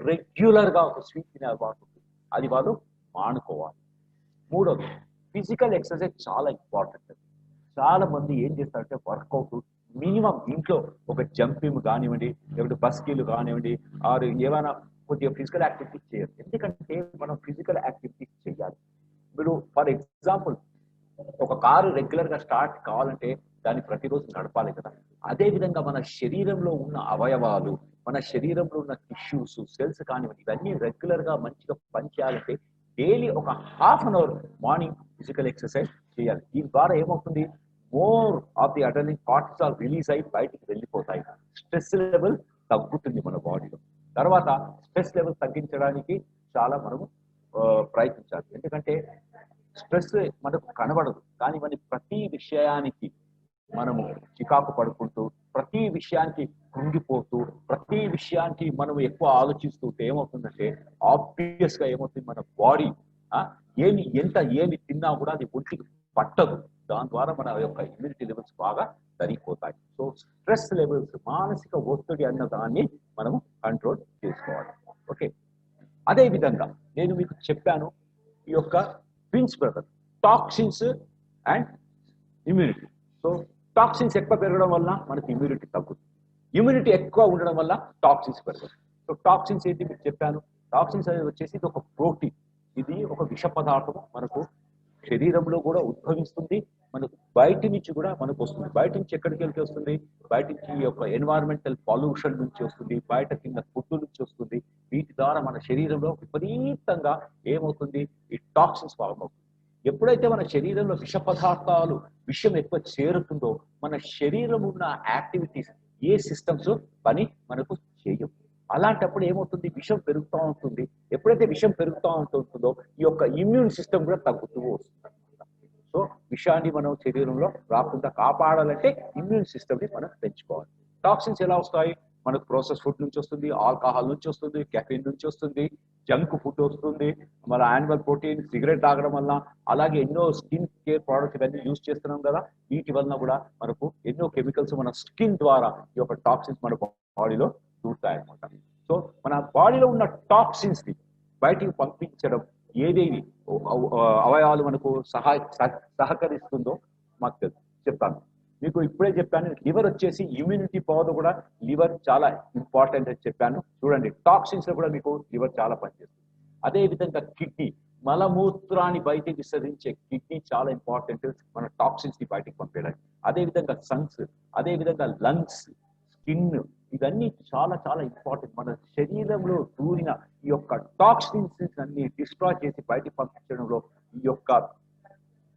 రెగ్యులర్ గా ఒక స్వీట్ తినే అలవాటు ఉంటుంది, అది వాళ్ళు మానుకోవాలి. మూడోది ఫిజికల్ ఎక్సర్సైజ్ చాలా ఇంపార్టెంట్. చాలా మంది ఏం చేస్తారంటే వర్కౌట్ మినిమం ఇంట్లో ఒక జంపింగ్ కానివ్వండి, లేకపోతే బస్కీలు కానివ్వండి, ఆర్ ఏమైనా కొద్దిగా ఫిజికల్ యాక్టివిటీ చేయరు. ఎందుకంటే మనం ఫిజికల్ యాక్టివిటీ చేయాలి. మీరు ఫర్ ఎగ్జాంపుల్ ఒక కారు రెగ్యులర్ గా స్టార్ట్ కావాలంటే దాన్ని ప్రతిరోజు నడపాలి కదా. అదే విధంగా మన శరీరంలో ఉన్న అవయవాలు, మన శరీరంలో ఉన్న టిష్యూస్, సెల్స్ కానివ్వండి, ఇవన్నీ రెగ్యులర్ గా మంచిగా పనిచేయాలంటే డైలీ ఒక ½ మార్నింగ్ ఫిజికల్ ఎక్సర్సైజ్ చేయాలి. దీని ద్వారా ఏమవుతుంది, more of the adrenaline, cortisol release అయి బయటికి వెళ్ళిపోతాయి. స్ట్రెస్ లెవెల్ తగ్గుతుంది మన బాడీలో. తర్వాత స్ట్రెస్ లెవెల్ తగ్గించడానికి చాలా మనము ప్రయత్నించాలి. ఎందుకంటే స్ట్రెస్ మనకు కనబడదు, కానీ మన ప్రతి విషయానికి మనము చికాకు పడుకుంటూ ప్రతి విషయానికి కృంగిపోతూ ప్రతి విషయానికి మనం ఎక్కువ ఆలోచిస్తుంటే ఏమవుతుందంటే ఆబ్వియస్ గా ఏమవుతుంది, మన బాడీ ఏమి తిన్నా కూడా అది ఒంటికి పట్టదు. దాని ద్వారా మన యొక్క ఇమ్యూనిటీ లెవెల్స్ బాగా తరిగిపోతాయి. సో స్ట్రెస్ లెవెల్స్, మానసిక ఒత్తిడి అన్న దాన్ని మనము కంట్రోల్ చేసుకోవాలి. ఓకే, అదే విధంగా నేను మీకు చెప్పాను ఈ యొక్క twins brother toxins and immunity. So toxins ఎక్కువ పెరగడం వల్ల మనకి ఇమ్యూనిటీ తగ్గుతుంది, ఇమ్యూనిటీ ఎక్కువ ఉండడం వల్ల టాక్సిన్స్ పెరుగుతుంది. సో టాక్సిన్స్ ఏంటి మీకు చెప్పాను. టాక్సిన్స్ అనేది వచ్చేసి ఇది ఒక ప్రోటీన్, ఇది ఒక విష పదార్థం మనకు శరీరంలో కూడా ఉద్భవిస్తుంది, మనకు బయట నుంచి కూడా మనకు వస్తుంది. బయట నుంచి ఎక్కడికి వెళ్తే వస్తుంది, బయట నుంచి ఈ యొక్క ఎన్వైరన్మెంటల్ పొల్యూషన్ నుంచి వస్తుంది, బయట కింద ఫుడ్ నుంచి వస్తుంది. వీటి ద్వారా మన శరీరంలో విపరీతంగా ఏమవుతుంది, ఈ టాక్సిన్స్ ఫార్మ్ అవుతుంది. ఎప్పుడైతే మన శరీరంలో విష పదార్థాలు విషం ఎక్కువ చేరుతుందో మన శరీరం ఉన్న యాక్టివిటీస్ ఏ సిస్టమ్స్ పని మనకు చేయవు. అలాంటప్పుడు ఏమవుతుంది, విషం పెరుగుతూ ఉంటుంది. ఎప్పుడైతే విషం పెరుగుతూ ఉంటుందో ఈ యొక్క ఇమ్యూన్ సిస్టమ్ కూడా తగ్గుతూ వస్తుంది. సో విషాన్ని మనం శరీరంలో రాకుండా కాపాడాలంటే ఇమ్యూన్ సిస్టమ్ ని మనం పెంచుకోవాలి. టాక్సిన్స్ ఎలా వస్తాయి, మనకు ప్రాసెస్ ఫుడ్ నుంచి వస్తుంది, ఆల్కహాల్ నుంచి వస్తుంది, కెఫిన్ నుంచి వస్తుంది, జంక్ ఫుడ్ వస్తుంది, మన యానిమల్ ప్రోటీన్, సిగరెట్ తాగడం వల్ల, అలాగే ఎన్నో స్కిన్ కేర్ ప్రోడక్ట్స్ ఇవన్నీ యూజ్ చేస్తున్నాం కదా, వీటి వలన కూడా మనకు ఎన్నో కెమికల్స్ మన స్కిన్ ద్వారా ఈ యొక్క టాక్సిన్స్ మన బాడీలో దూరుతాయి అన్నమాట. సో మన బాడీలో ఉన్న టాక్సిన్స్ ని బయటికి పంపించడం ఏదేవి అవయవాలు మనకు సహకరిస్తుందో మాకు తెలుసు. చెప్తాను మీకు, ఇప్పుడే చెప్పాను. లివర్ వచ్చేసి ఇమ్యూనిటీ పవర్ కూడా లివర్ చాలా ఇంపార్టెంట్ అని చెప్పాను. చూడండి టాక్సిన్స్ లో కూడా మీకు లివర్ చాలా పనిచేస్తుంది. అదే విధంగా కిడ్నీ, మలమూత్రాన్ని బయటికి విసరించే కిడ్నీ చాలా ఇంపార్టెంట్ మన టాక్సిన్స్ ని బయటికి పంపేయడానికి. అదే విధంగా సన్స్, అదే విధంగా లంగ్స్, స్కిన్, ఇవన్నీ చాలా చాలా ఇంపార్టెంట్. మన శరీరంలో దూరిన ఈ యొక్క టాక్సిన్స్ అన్ని డిస్ట్రాయ్ చేసి బయటికి పంపించడంలో ఈ యొక్క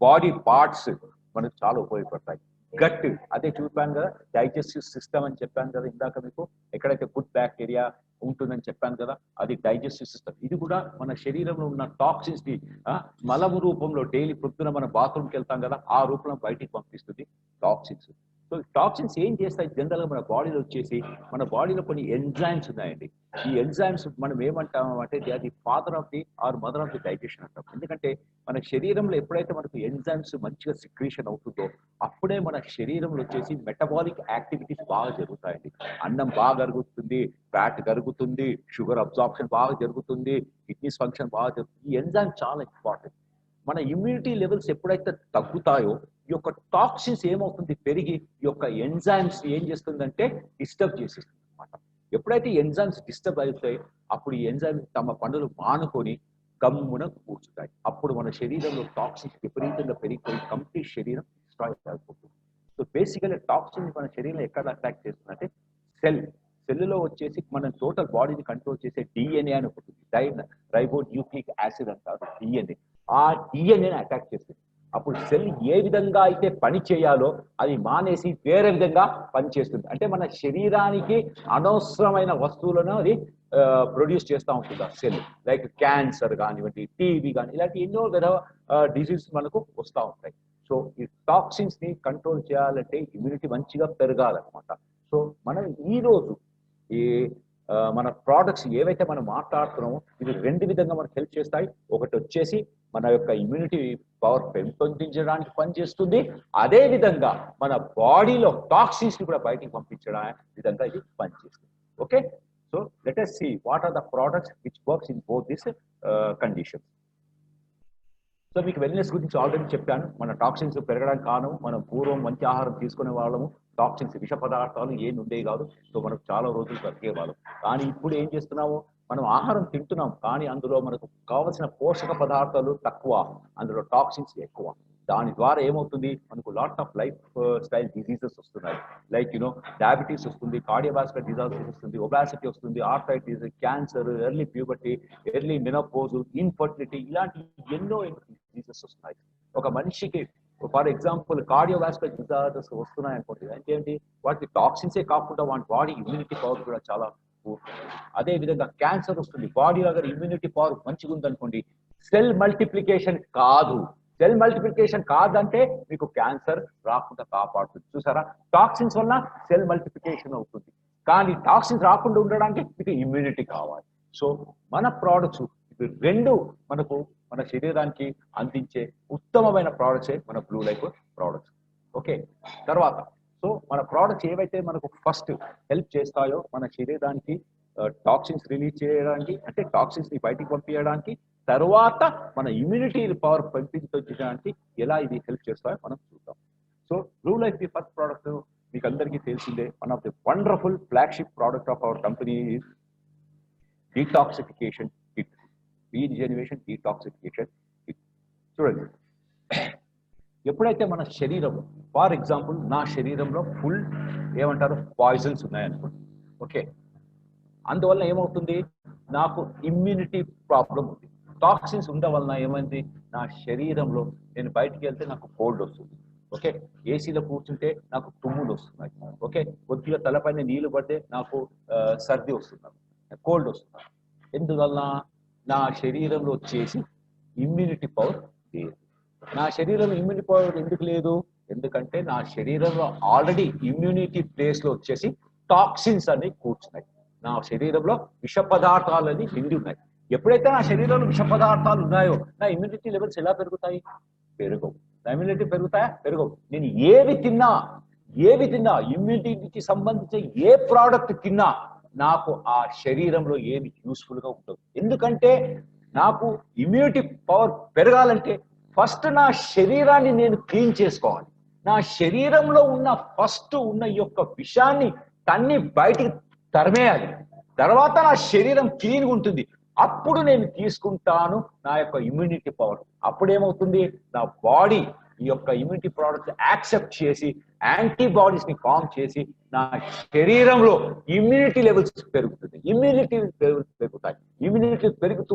బాడీ పార్ట్స్ మనకు చాలా ఉపయోగపడతాయి. గట్, అదే చూపాను కదా, డైజెస్టివ్ సిస్టమ్ అని చెప్పాను కదా ఇందాక మీకు, ఎక్కడైతే గుడ్ బ్యాక్టీరియా ఉంటుందని చెప్పాను కదా, అది డైజెస్టివ్ సిస్టమ్. ఇది కూడా మన శరీరంలో ఉన్న టాక్సిన్స్ ని మలము రూపంలో డైలీ పొద్దున మన బాత్రూమ్కి వెళ్తాం కదా, ఆ రూపంలో బయటికి పంపిస్తుంది టాక్సిన్స్. సో టాక్సిన్స్ ఏం చేస్తాయి, జనరల్ గా మన బాడీలో వచ్చేసి మన బాడీలో కొన్ని ఎంజైమ్స్ ఉన్నాయండి. ఈ ఎంజైమ్స్ మనం ఏమంటాము అంటే అది father of the or mother of the digestion అంటాం. ఎందుకంటే మన శరీరంలో ఎప్పుడైతే మనకు ఎంజైమ్స్ మంచిగా సిక్రీషన్ అవుతుందో అప్పుడే మన శరీరంలో వచ్చేసి మెటబాలిక్ యాక్టివిటీస్ బాగా జరుగుతాయండి. అన్నం బాగా కరుగుతుంది, ఫ్యాట్ కరుగుతుంది, షుగర్ అబ్జార్ప్షన్ బాగా జరుగుతుంది, కిడ్నీస్ ఫంక్షన్ బాగా జరుగుతుంది. ఈ ఎంజైమ్ చాలా ఇంపార్టెంట్. మన ఇమ్యూనిటీ లెవెల్స్ ఎప్పుడైతే తగ్గుతాయో ఈ యొక్క టాక్సిన్స్ ఏమవుతుంది, పెరిగి ఈ యొక్క ఎంజైమ్స్ ఏం చేస్తుందంటే డిస్టర్బ్ చేసేస్తుంది అనమాట. ఎప్పుడైతే ఎంజైమ్స్ డిస్టర్బ్ అవుతాయి అప్పుడు ఈ ఎంజైమ్స్ తమ పనులు మానుకొని గమ్మున కూర్చుంటాయి. అప్పుడు మన శరీరంలో టాక్సిన్స్ విపరీతంగా పెరిగిపోయి కంప్లీట్ శరీరం డిస్ట్రాయ్ అయిపోతుంది. సో బేసికల్లీ టాక్సిన్ మన శరీరంలో ఎక్కడ అటాక్ చేస్తుందంటే సెల్లో వచ్చేసి మన టోటల్ బాడీని కంట్రోల్ చేసే డిఎన్ఏ అని ఉంటుంది, రైబో న్యూక్లిక్ యాసిడ్ అంటారు డిఎన్ఏ. ఆ డిఎన్ఏని అటాక్ చేస్తుంది. అప్పుడు సెల్ ఏ విధంగా అయితే పని చేయాలో అది మానేసి వేరే విధంగా పనిచేస్తుంది. అంటే మన శరీరానికి అనవసరమైన వస్తువులను అది ప్రొడ్యూస్ చేస్తూ ఉంటుంది ఆ సెల్. లైక్ క్యాన్సర్ కానివ్వండి, టీబీ కానీ, ఇలాంటి ఎన్నో విధ డిసీజ్ మనకు వస్తూ ఉంటాయి. సో ఈ టాక్సిన్స్ ని కంట్రోల్ చేయాలంటే ఇమ్యూనిటీ మంచిగా పెరగాలన్నమాట. సో మనం ఈరోజు ఈ మన ప్రోడక్ట్స్ ఏవైతే మనం మాట్లాడుతున్నామో ఇవి రెండు విధంగా మనకు హెల్ప్ చేస్తాయి. ఒకటి వచ్చేసి మన యొక్క ఇమ్యూనిటీ పవర్ పెంపొందించడానికి పనిచేస్తుంది, అదే విధంగా మన బాడీలో టాక్సిన్స్ ని కూడా బయటికి పంపించడానికి విధంగా ఇది పనిచేస్తుంది. Okay, so let us see what are the products which works in both these conditions. So మీకు వెల్నెస్ గురించి ఆల్రెడీ చెప్పాను. మన టాక్సిన్స్ పెరగడానికి కారణం మనం పూర్వం మంచి ఆహారం తీసుకునే వాళ్ళము, టాక్సిన్స్ విష పదార్థాలు ఏమి ఉండేవి కాదు. సో మనకు చాలా రోజులు బ్రతికేవాళ్ళం. కానీ ఇప్పుడు ఏం చేస్తున్నాము, మనం ఆహారం తింటున్నాం కానీ అందులో మనకు కావలసిన పోషక పదార్థాలు తక్కువ, అందులో టాక్సిన్స్ ఎక్కువ. దాని ద్వారా ఏమవుతుంది, మనకు lot of life style diseases వస్తున్నాయి. లైక్ డయాబెటీస్ వస్తుంది, కార్డియోవాస్కులర్ డిజార్డర్స్ వస్తుంది, ఒబాసిటీ వస్తుంది, arthritis, cancer, early puberty, early menopause, infertility, ఇలాంటి ఎన్నో డిజీజెస్ వస్తున్నాయి. ఒక మనిషికి ఫర్ ఎగ్జాంపుల్ కార్డియోవాస్కులర్ డిజార్డర్స్ వస్తున్నాయి అనుకోండి, అంటే ఏంటి, వాటికి టాక్సిన్సే కాకుండా వాటి బాడీ ఇమ్యూనిటీ పవర్ కూడా చాలా అదే విధంగా క్యాన్సర్ వస్తుంది. బాడీ అగర్ ఇమ్యూనిటీ పవర్ మంచిగా ఉందనుకోండి, సెల్ మల్టిప్లికేషన్ కాదు, సెల్ మల్టిప్లికేషన్ కాదంటే మీకు క్యాన్సర్ రాకుండా కాపాడుతుంది. చూసారా, టాక్సిన్స్ వల్ల సెల్ మల్టిప్లికేషన్ అవుతుంది, కానీ టాక్సిన్స్ రాకుండా ఉండడానికి మీకు ఇమ్యూనిటీ కావాలి. సో మన ప్రోడక్ట్స్ ఇవి రెండు మనకు మన శరీరానికి అందించే ఉత్తమమైన ప్రోడక్ట్సే మన బ్లూ లైఫ్ ప్రోడక్ట్స్. ఓకే, తర్వాత సో మన ప్రోడక్ట్స్ ఏవైతే మనకు ఫస్ట్ హెల్ప్ చేస్తాయో మన శరీరానికి టాక్సిన్స్ రిలీజ్ చేయడానికి, అంటే టాక్సిన్స్ ని బయటికి పంపించడానికి, తర్వాత మన ఇమ్యూనిటీ పవర్ పెంపించడానికి ఎలా ఇది హెల్ప్ చేస్తాయో మనం చూద్దాం. So blue life the first product మీకు అందరికీ తెలిసిందే, one of the wonderful flagship product of our company detoxification kit, regeneration detoxification kit. చూడండి, ఎప్పుడైతే మన శరీరం, ఫర్ ఎగ్జాంపుల్ నా శరీరంలో ఫుల్ ఏమంటారు పాయిజన్స్ ఉన్నాయనుకోండి, ఓకే, అందువల్ల ఏమవుతుంది, నాకు ఇమ్యూనిటీ ప్రాబ్లం ఉంది. టాక్సిన్స్ ఉండడం వలన ఏమైంది, నా శరీరంలో నేను బయటికి వెళ్తే నాకు కోల్డ్ వస్తుంది, ఓకే, ఏసీలో కూర్చుంటే నాకు తుమ్ములు వస్తున్నాయి, ఓకే, కొద్దిగా తలపైన నీళ్లు పడితే నాకు సర్ది వస్తున్నాను, కోల్డ్ వస్తున్నాను. ఎందువల్ల నా శరీరంలో వచ్చేసి ఇమ్యూనిటీ పవర్ లేదు. నా శరీరంలో ఇమ్యూనిటీ పవర్ ఎందుకు లేదు, ఎందుకంటే నా శరీరంలో ఆల్రెడీ ఇమ్యూనిటీ ప్లేస్ లో వచ్చేసి టాక్సిన్స్ అన్ని కూర్చున్నాయి. నా శరీరంలో విష పదార్థాలని నిండి ఉన్నాయి. ఎప్పుడైతే నా శరీరంలో విష పదార్థాలు ఉన్నాయో నా ఇమ్యూనిటీ లెవెల్స్ ఎలా పెరుగుతాయి, పెరగవు. నా ఇమ్యూనిటీ పెరుగుతాయా, పెరగవు. నేను ఏవి తిన్నా ఇమ్యూనిటీకి సంబంధించిన ఏ ప్రోడక్ట్ తిన్నా నాకు ఆ శరీరంలో ఏమి యూస్ఫుల్ గా ఉంటుంది. ఎందుకంటే నాకు ఇమ్యూనిటీ పవర్ పెరగాలంటే ఫస్ట్ నా శరీరాన్ని నేను క్లీన్ చేసుకోవాలి. నా శరీరంలో ఉన్న ఫస్ట్ ఉన్న ఈ యొక్క విషాన్ని తన్ని బయటికి తరిమేయాలి. తర్వాత నా శరీరం క్లీన్గా ఉంటుంది, అప్పుడు నేను తీసుకుంటాను నా యొక్క ఇమ్యూనిటీ పవర్. అప్పుడు ఏమవుతుంది, నా బాడీ ఈ యొక్క ఇమ్యూనిటీ ప్రోడక్ట్స్ యాక్సెప్ట్ చేసి యాంటీబాడీస్ ని ఫామ్ చేసి నా శరీరంలో ఇమ్యూనిటీ లెవెల్స్ పెరుగుతుంది. ఇమ్యూనిటీ లెవెల్స్ పెరుగుతాయి. ఇమ్యూనిటీ పెరుగుతూ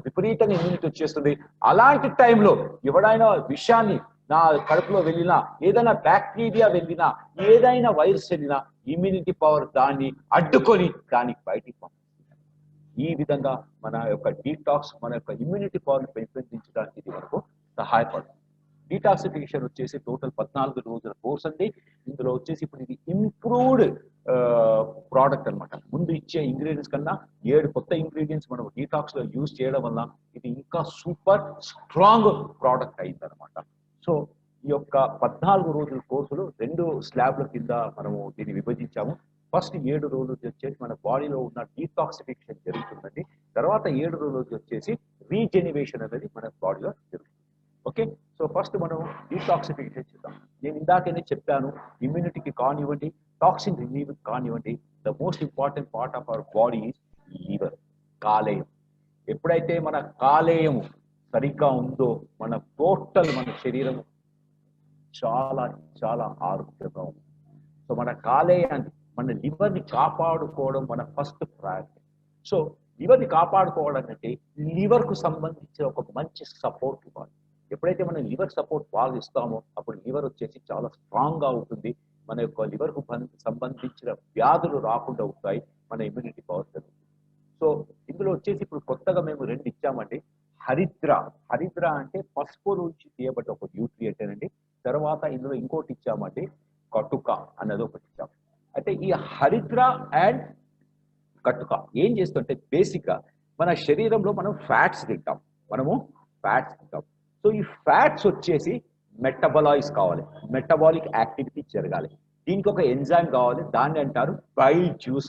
విపరీతంగా ఇమ్యూనిటీ వచ్చేస్తుంది. అలాంటి టైంలో ఎవడైనా విషయాన్ని నా కడుపులో వెళ్ళినా, ఏదైనా బ్యాక్టీరియా వెళ్ళినా, ఏదైనా వైరస్ వెళ్ళినా ఇమ్యూనిటీ పవర్ దాన్ని అడ్డుకొని దానికి బయటికి పంపిస్తుంది. ఈ విధంగా మన యొక్క డీటాక్స్ మన యొక్క ఇమ్యూనిటీ పవర్ని పెంపొందించడానికి ఇది మనకు సహాయపడుతుంది. డీటాక్సిఫికేషన్ వచ్చేసి టోటల్ 14 రోజుల కోర్స్ అండి. ఇందులో వచ్చేసి ఇప్పుడు ఇది ఇంప్రూవ్డ్ ప్రోడక్ట్ అనమాట. ముందు ఇచ్చే ఇంగ్రీడియంట్స్ కన్నా 7 కొత్త ఇంగ్రీడియంట్స్ మనం డీటాక్స్ లో యూజ్ చేయడం వల్ల ఇది ఇంకా సూపర్ స్ట్రాంగ్ ప్రోడక్ట్ అయింది అనమాట. సో ఈ యొక్క 14 రోజుల కోర్సులు 2 స్లాబ్ల కింద మనము దీన్ని విభజించాము. ఫస్ట్ 7 రోజులు వచ్చేసి మన బాడీలో ఉన్న డీటాక్సిఫికేషన్ జరుగుతుందండి. తర్వాత 7 రోజులు వచ్చేసి రీజెనివేషన్ అనేది మన బాడీలో జరుగుతుంది. ఓకే, సో ఫస్ట్ మనం డీటాక్సిఫికేషన్ చేద్దాం. నేను ఇందాకనే చెప్పాను, ఇమ్యూనిటీకి కానివ్వండి, టాక్సిన్ రిలీవ్ కానివ్వండి, the most important part of our body is liver, కాలేయం. ఎప్పుడైతే మన కాలేయం సరిగ్గా ఉందో మన టోటల్ మన శరీరం చాలా చాలా ఆరోగ్యంగా ఉంది. సో మన కాలేయాన్ని, మన లివర్ని కాపాడుకోవడం మన ఫస్ట్ ప్రయారిటీ. సో లివర్ని కాపాడుకోవడం అంటే లివర్కు సంబంధించిన ఒక మంచి సపోర్ట్ ఇవ్వాలి. ఎప్పుడైతే మనం లివర్ సపోర్ట్ బాగా ఇస్తామో అప్పుడు లివర్ వచ్చేసి చాలా స్ట్రాంగ్ గా ఉంటుంది. మన యొక్క లివర్ కు సంబంధించిన వ్యాధులు రాకుండా ఉంటాయి, మన ఇమ్యూనిటీ పవర్ పెరుగుతుంది. సో ఇందులో వచ్చేసి ఇప్పుడు కొత్తగా మేము 2 ఇచ్చామండి. హరిద్ర అంటే పసుపు నుంచి తీయబడ్డ ఒక న్యూట్రియంట్ అండి. తర్వాత ఇందులో ఇంకోటి ఇచ్చామండి, కటుక అన్నది ఒకటి ఇచ్చాం. అయితే ఈ హరిద్ర అండ్ కటుక ఏం చేస్తుంటే బేసిక్ గా మన శరీరంలో మనం ఫ్యాట్స్ తింటాం. సో ఈ ఫ్యాట్స్ వచ్చేసి మెటబలైజ్ కావాలి, మెటబాలిక్ యాక్టివిటీ జరగాలి. దీనికి ఒక ఎంజైమ్ కావాలి, దాన్ని అంటారు బైల్ జ్యూస్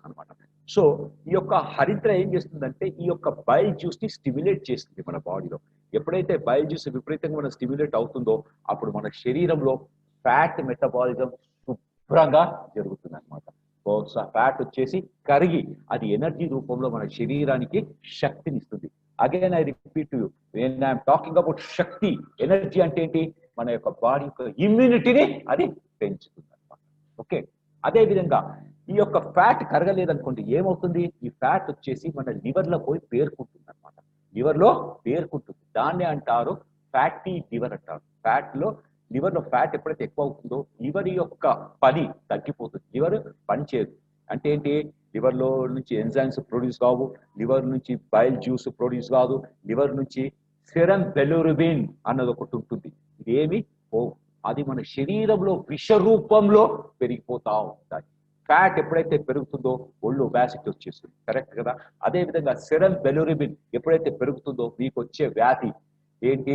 అనమాట. సో ఈ యొక్క హరిద్ర ఏం చేస్తుందంటే ఈ యొక్క బైల్ జ్యూస్ ని స్టిమ్యులేట్ చేస్తుంది మన బాడీలో. ఎప్పుడైతే బైల్ జ్యూస్ విపరీతంగా మన స్టిమ్యులేట్ అవుతుందో అప్పుడు మన శరీరంలో ఫ్యాట్ మెటబాలిజం శుభ్రంగా జరుగుతుంది అనమాట. ఫ్యాట్ వచ్చేసి కరిగి అది ఎనర్జీ రూపంలో మన శరీరానికి శక్తిని ఇస్తుంది. Again I repeat you, when I'm talking about Shakti, energy అంటే ఏంటి, మన యొక్క బాడీ యొక్క ఇమ్యూనిటీని అది పెంచుతుంది అనమాట. ఓకే, అదే విధంగా ఈ యొక్క ఫ్యాట్ కరగలేదనుకోండి ఏమవుతుంది, ఈ ఫ్యాట్ వచ్చేసి మన లివర్ లో పోయి పేర్కొంటుంది అనమాట. దాన్ని అంటారు ఫ్యాటీ లివర్ అంటారు. లివర్ లో ఫ్యాట్ ఎప్పుడైతే ఎక్కువ అవుతుందో లివర్ యొక్క పని తగ్గిపోతుంది, లివర్ పని చేయదు. అంటే ఏంటి, లివర్ లో నుంచి ఎంజైమ్స్ ప్రొడ్యూస్ కావు, లివర్ నుంచి బైల్ జ్యూస్ ప్రొడ్యూస్ కాదు, లివర్ నుంచి సెరం బెలురుబిన్ అన్నది ఒకటి ఉంటుంది. ఇదేమి అది మన శరీరంలో విష రూపంలో పెరిగిపోతా ఉంటాయి. ఫ్యాట్ ఎప్పుడైతే పెరుగుతుందో ఒళ్ళు ఒబాసిటీ వచ్చేస్తుంది, కరెక్ట్ కదా. అదే విధంగా సెరం బెలురుబిన్ ఎప్పుడైతే పెరుగుతుందో మీకు వచ్చే వ్యాధి ఏంటి?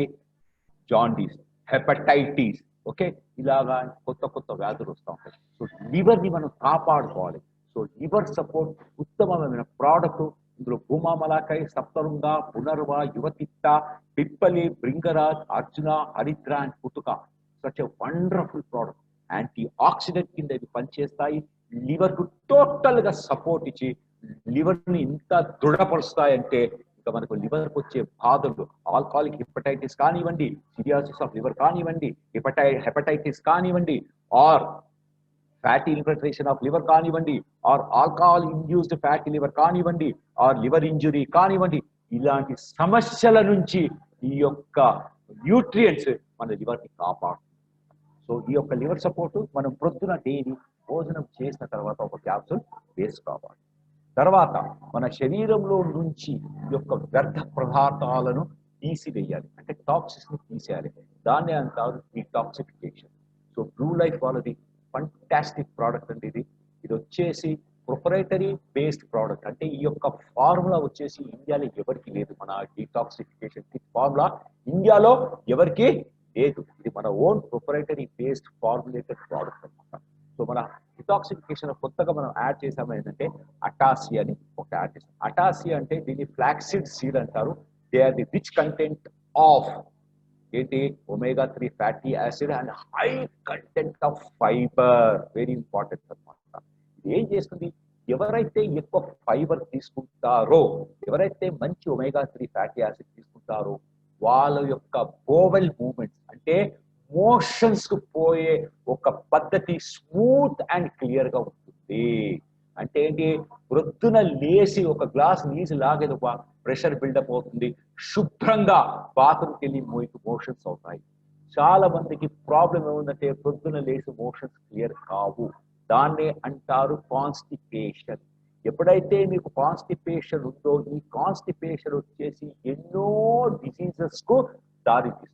జాండీస్, హెపటైటిస్, ఓకే, ఇలాగా కొత్త కొత్త వ్యాధులు వస్తూ ఉంటాయి. సో లివర్ని మనం కాపాడుకోవాలి. సో లివర్ సపోర్ట్ ఉత్తమమైన ప్రోడక్ట్. ఇందులో భూమామలాకై, సప్తరుంగ, పునర్వ, యువతిత్త, పిప్పలి, భృంగరాజ్, అర్జున, హరిద్ర అండ్ పుతుక. Such a wonderful product. Antioxidant కింద ఇవి పనిచేస్తాయి. లివర్ కు టోటల్ గా సపోర్ట్ ఇచ్చి లివర్ ని ఇంత దృఢపరుస్తాయంటే ఇంకా మనకు లివర్ కు వచ్చే బాధలు, ఆల్కహాలిక్ హెపటైటిస్ కానివ్వండి, సిరియాసిస్ ఆఫ్ లివర్ కానివ్వండి, హెపటైటిస్ కానివ్వండి, or fatty infiltration of liver కానివ్వండి, or alcohol induced fatty liver కానివ్వండి, ఆర్ లివర్ ఇంజురీ కానివ్వండి, ఇలాంటి సమస్యల నుంచి ఈ యొక్క న్యూట్రియంట్స్ మన లివర్ ని కాపాడుతుంది. సో ఈ యొక్క లివర్ సపోర్ట్ మనం ప్రొద్దున డైలీ భోజనం చేసిన తర్వాత ఒక క్యాప్సూల్ వేసుకోవాలి. తర్వాత మన శరీరంలో నుంచి ఈ యొక్క వ్యర్థ పదార్థాలను తీసివేయాలి, అంటే టాక్సిక్స్ ని తీసేయాలి. దాన్ని అంటారు డీటాక్సిఫికేషన్. సో బ్లూ లైఫ్ వాళ్ళది ఫంటాస్టిక్ ప్రోడక్ట్ అండి. ఇది వచ్చేసి ప్రొపరైటరీ బేస్డ్ ప్రోడక్ట్. అంటే ఈ యొక్క ఫార్ములా వచ్చేసి ఇండియాలో ఎవరికి లేదు. మన డీటాక్సిఫికేషన్ కిట్ ఫార్ములా ఇండియాలో ఎవరికి లేదు. ఇది మన ఓన్ ప్రొపరైటరీ బేస్డ్ ఫార్ములేటెడ్ ప్రోడక్ట్ అనమాట. సో మన డిటాక్సిఫికేషన్ కొత్తగా మనం యాడ్ చేసాము ఏంటంటే అటాసియా అని ఒక యాడ్ చేసాం. అటాసియా అంటే దీన్ని ఫ్లాక్సీడ్ సీడ్ అంటారు. They are the rich content of ఏంటి? Omega 3 fatty acid and high content of fibre. Very important అనమాట. ఇది ఏం చేస్తుంది? ఎవరైతే ఎక్కువ ఫైబర్ తీసుకుంటారో, ఎవరైతే మంచి ఒమేగా 3 ఫ్యాటీ యాసిడ్ తీసుకుంటారో వాళ్ళ యొక్క బోవెల్ మూమెంట్స్ అంటే మోషన్స్ కు పోయే ఒక పద్ధతి స్మూత్ అండ్ క్లియర్ గా ఉంటుంది. అంటే ఏంటి? ప్రొద్దున లేసి ఒక గ్లాస్ నీళ్ళు లాగేది ఒక ప్రెషర్ బిల్డప్ అవుతుంది, శుభ్రంగా బాత్రూమ్కి వెళ్ళి మోషన్స్ అవుతాయి. చాలా మందికి ప్రాబ్లం ఏముందంటే ప్రొద్దున లేసి మోషన్స్ క్లియర్ కావు. దాన్నే అంటారు కాన్స్టిపేషన్. ఎప్పుడైతే మీకు కాన్స్టిపేషన్ ఉందో ఈ కాన్స్టిపేషన్ వచ్చేసి ఎన్నో డిసీజెస్ కు దారితీస్తుంది.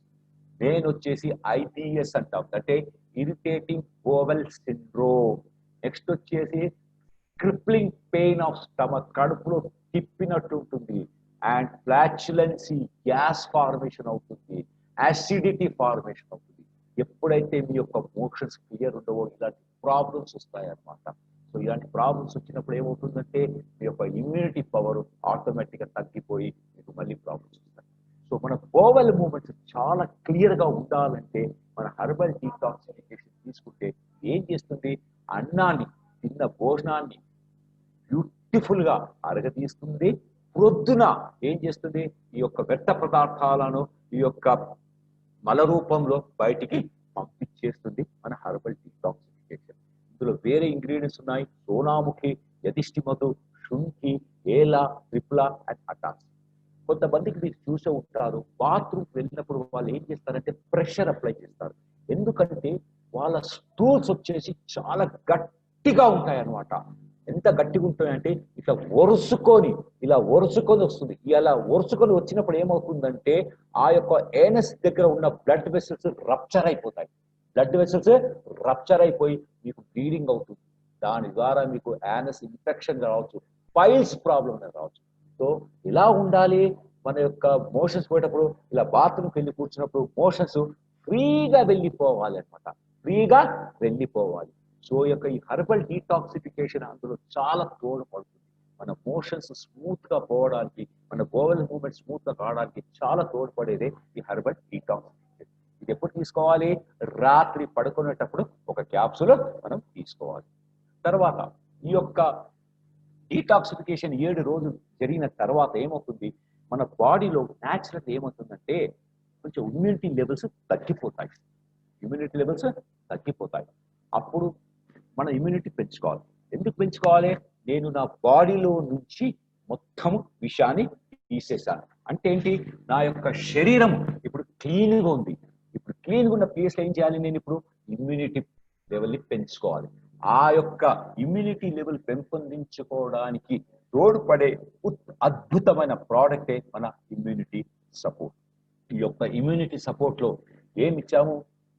మెయిన్ వచ్చేసి IBS అంటాం, అంటే ఇరిటేటింగ్ బోవెల్ సిండ్రోమ్. నెక్స్ట్ వచ్చేసి క్రిప్లింగ్ పెయిన్ ఆఫ్ స్టమక్, కడుపులో తిప్పినట్టు ఉంటుంది, అండ్ ఫ్లాచులెన్సీ, గ్యాస్ ఫార్మేషన్ అవుతుంది, యాసిడిటీ ఫార్మేషన్ అవుతుంది. ఎప్పుడైతే మీ యొక్క మోషన్స్ క్లియర్ ఉండవో ఇలాంటి ప్రాబ్లమ్స్ వస్తాయి అన్నమాట. సో ఇలాంటి ప్రాబ్లమ్స్ వచ్చినప్పుడు ఏమవుతుందంటే మీ యొక్క ఇమ్యూనిటీ పవర్ ఆటోమేటిక్గా తగ్గిపోయి మీకు మళ్ళీ ప్రాబ్లమ్స్ వస్తాయి. సో మన బోవెల్ మూమెంట్స్ చాలా క్లియర్ గా ఉండాలంటే మన హెర్బల్ డీటాక్సిఫికేషన్ తీసుకుంటే ఏం చేస్తుంది? అన్నాన్ని, తిన్న భోజనాన్ని బ్యూటిఫుల్ గా అరగతీస్తుంది. ప్రొద్దున ఏం చేస్తుంది? ఈ యొక్క వ్యర్థ పదార్థాలను ఈ యొక్క మల రూపంలో బయటికి పంపించేస్తుంది మన హెర్బల్ డీటాక్సిఫికేషన్. ఇందులో వేరే ఇంగ్రీడియంట్స్ ఉన్నాయి. సోనాముఖి, యధిష్ఠిమధు, శుంఠి, ఏలా, త్రిపుల అండ్ అటాస్. కొంతమందికి మీరు చూసే ఉంటారు, బాత్రూమ్ వెళ్ళినప్పుడు వాళ్ళు ఏం చేస్తారంటే ప్రెషర్ అప్లై చేస్తారు. ఎందుకంటే వాళ్ళ స్టూల్స్ వచ్చేసి చాలా గట్టిగా ఉంటాయి అన్నమాట. ఎంత గట్టిగా ఉంటాయంటే ఇట్లా ఇలా ఒరుసుకొని వస్తుంది. ఇలా ఒరుసుకొని వచ్చినప్పుడు ఏమవుతుందంటే ఆ యొక్క ఏనస్ దగ్గర ఉన్న బ్లడ్ వెసల్స్ రప్చర్ అయిపోతాయి. బ్లడ్ వెసల్స్ రప్చర్ అయిపోయి మీకు బ్లీడింగ్ అవుతుంది. దాని ద్వారా మీకు యానస్ ఇన్ఫెక్షన్ రావచ్చు, పైల్స్ ప్రాబ్లం రావచ్చు. సో ఇలా ఉండాలి. మన యొక్క మోషన్స్ పోయేటప్పుడు ఇలా బాత్రూమ్కి వెళ్ళి కూర్చున్నప్పుడు మోషన్స్ ఫ్రీగా వెళ్ళిపోవాలి అనమాట, ఫ్రీగా వెళ్ళిపోవాలి. సో యొక్క ఈ హెర్బల్ డీటాక్సిఫికేషన్ అందులో చాలా తోడ్పడుతుంది. మన మోషన్స్ స్మూత్ గా పోవడానికి, మన బోవెల్ మూవ్మెంట్ స్మూత్ గా కావడానికి చాలా తోడ్పడేదే ఈ హెర్బల్ డీటాక్సిఫికేషన్. ఇది ఎప్పుడు తీసుకోవాలి? రాత్రి పడుకునేటప్పుడు ఒక క్యాప్సూల్ మనం తీసుకోవాలి. తర్వాత ఈ యొక్క డీటాక్సిఫికేషన్ 7 రోజులు జరిగిన తర్వాత ఏమవుతుంది? మన బాడీలో న్యాచురల్ ఏమవుతుందంటే కొంచెం ఇమ్యూనిటీ లెవెల్స్ తగ్గిపోతాయి. ఇమ్యూనిటీ లెవెల్స్ తగ్గిపోతాయి. అప్పుడు మన ఇమ్యూనిటీ పెంచుకోవాలి. ఎందుకు పెంచుకోవాలి? నేను నా బాడీలో నుంచి మొత్తం విషయాన్ని తీసేశాను అంటే ఏంటి? నా యొక్క శరీరం ఇప్పుడు క్లీన్గా ఉంది. ఇప్పుడు క్లీన్గా ఉన్న ప్లేస్లో ఏం చేయాలి? నేను ఇప్పుడు ఇమ్యూనిటీ లెవెల్ని పెంచుకోవాలి. ఆ యొక్క ఇమ్యూనిటీ లెవెల్ పెంపొందించుకోవడానికి తోడ్పడే అద్భుతమైన ప్రోడక్టే మన ఇమ్యూనిటీ సపోర్ట్. ఈ యొక్క ఇమ్యూనిటీ సపోర్ట్ లో ఏమి ఇచ్చాము,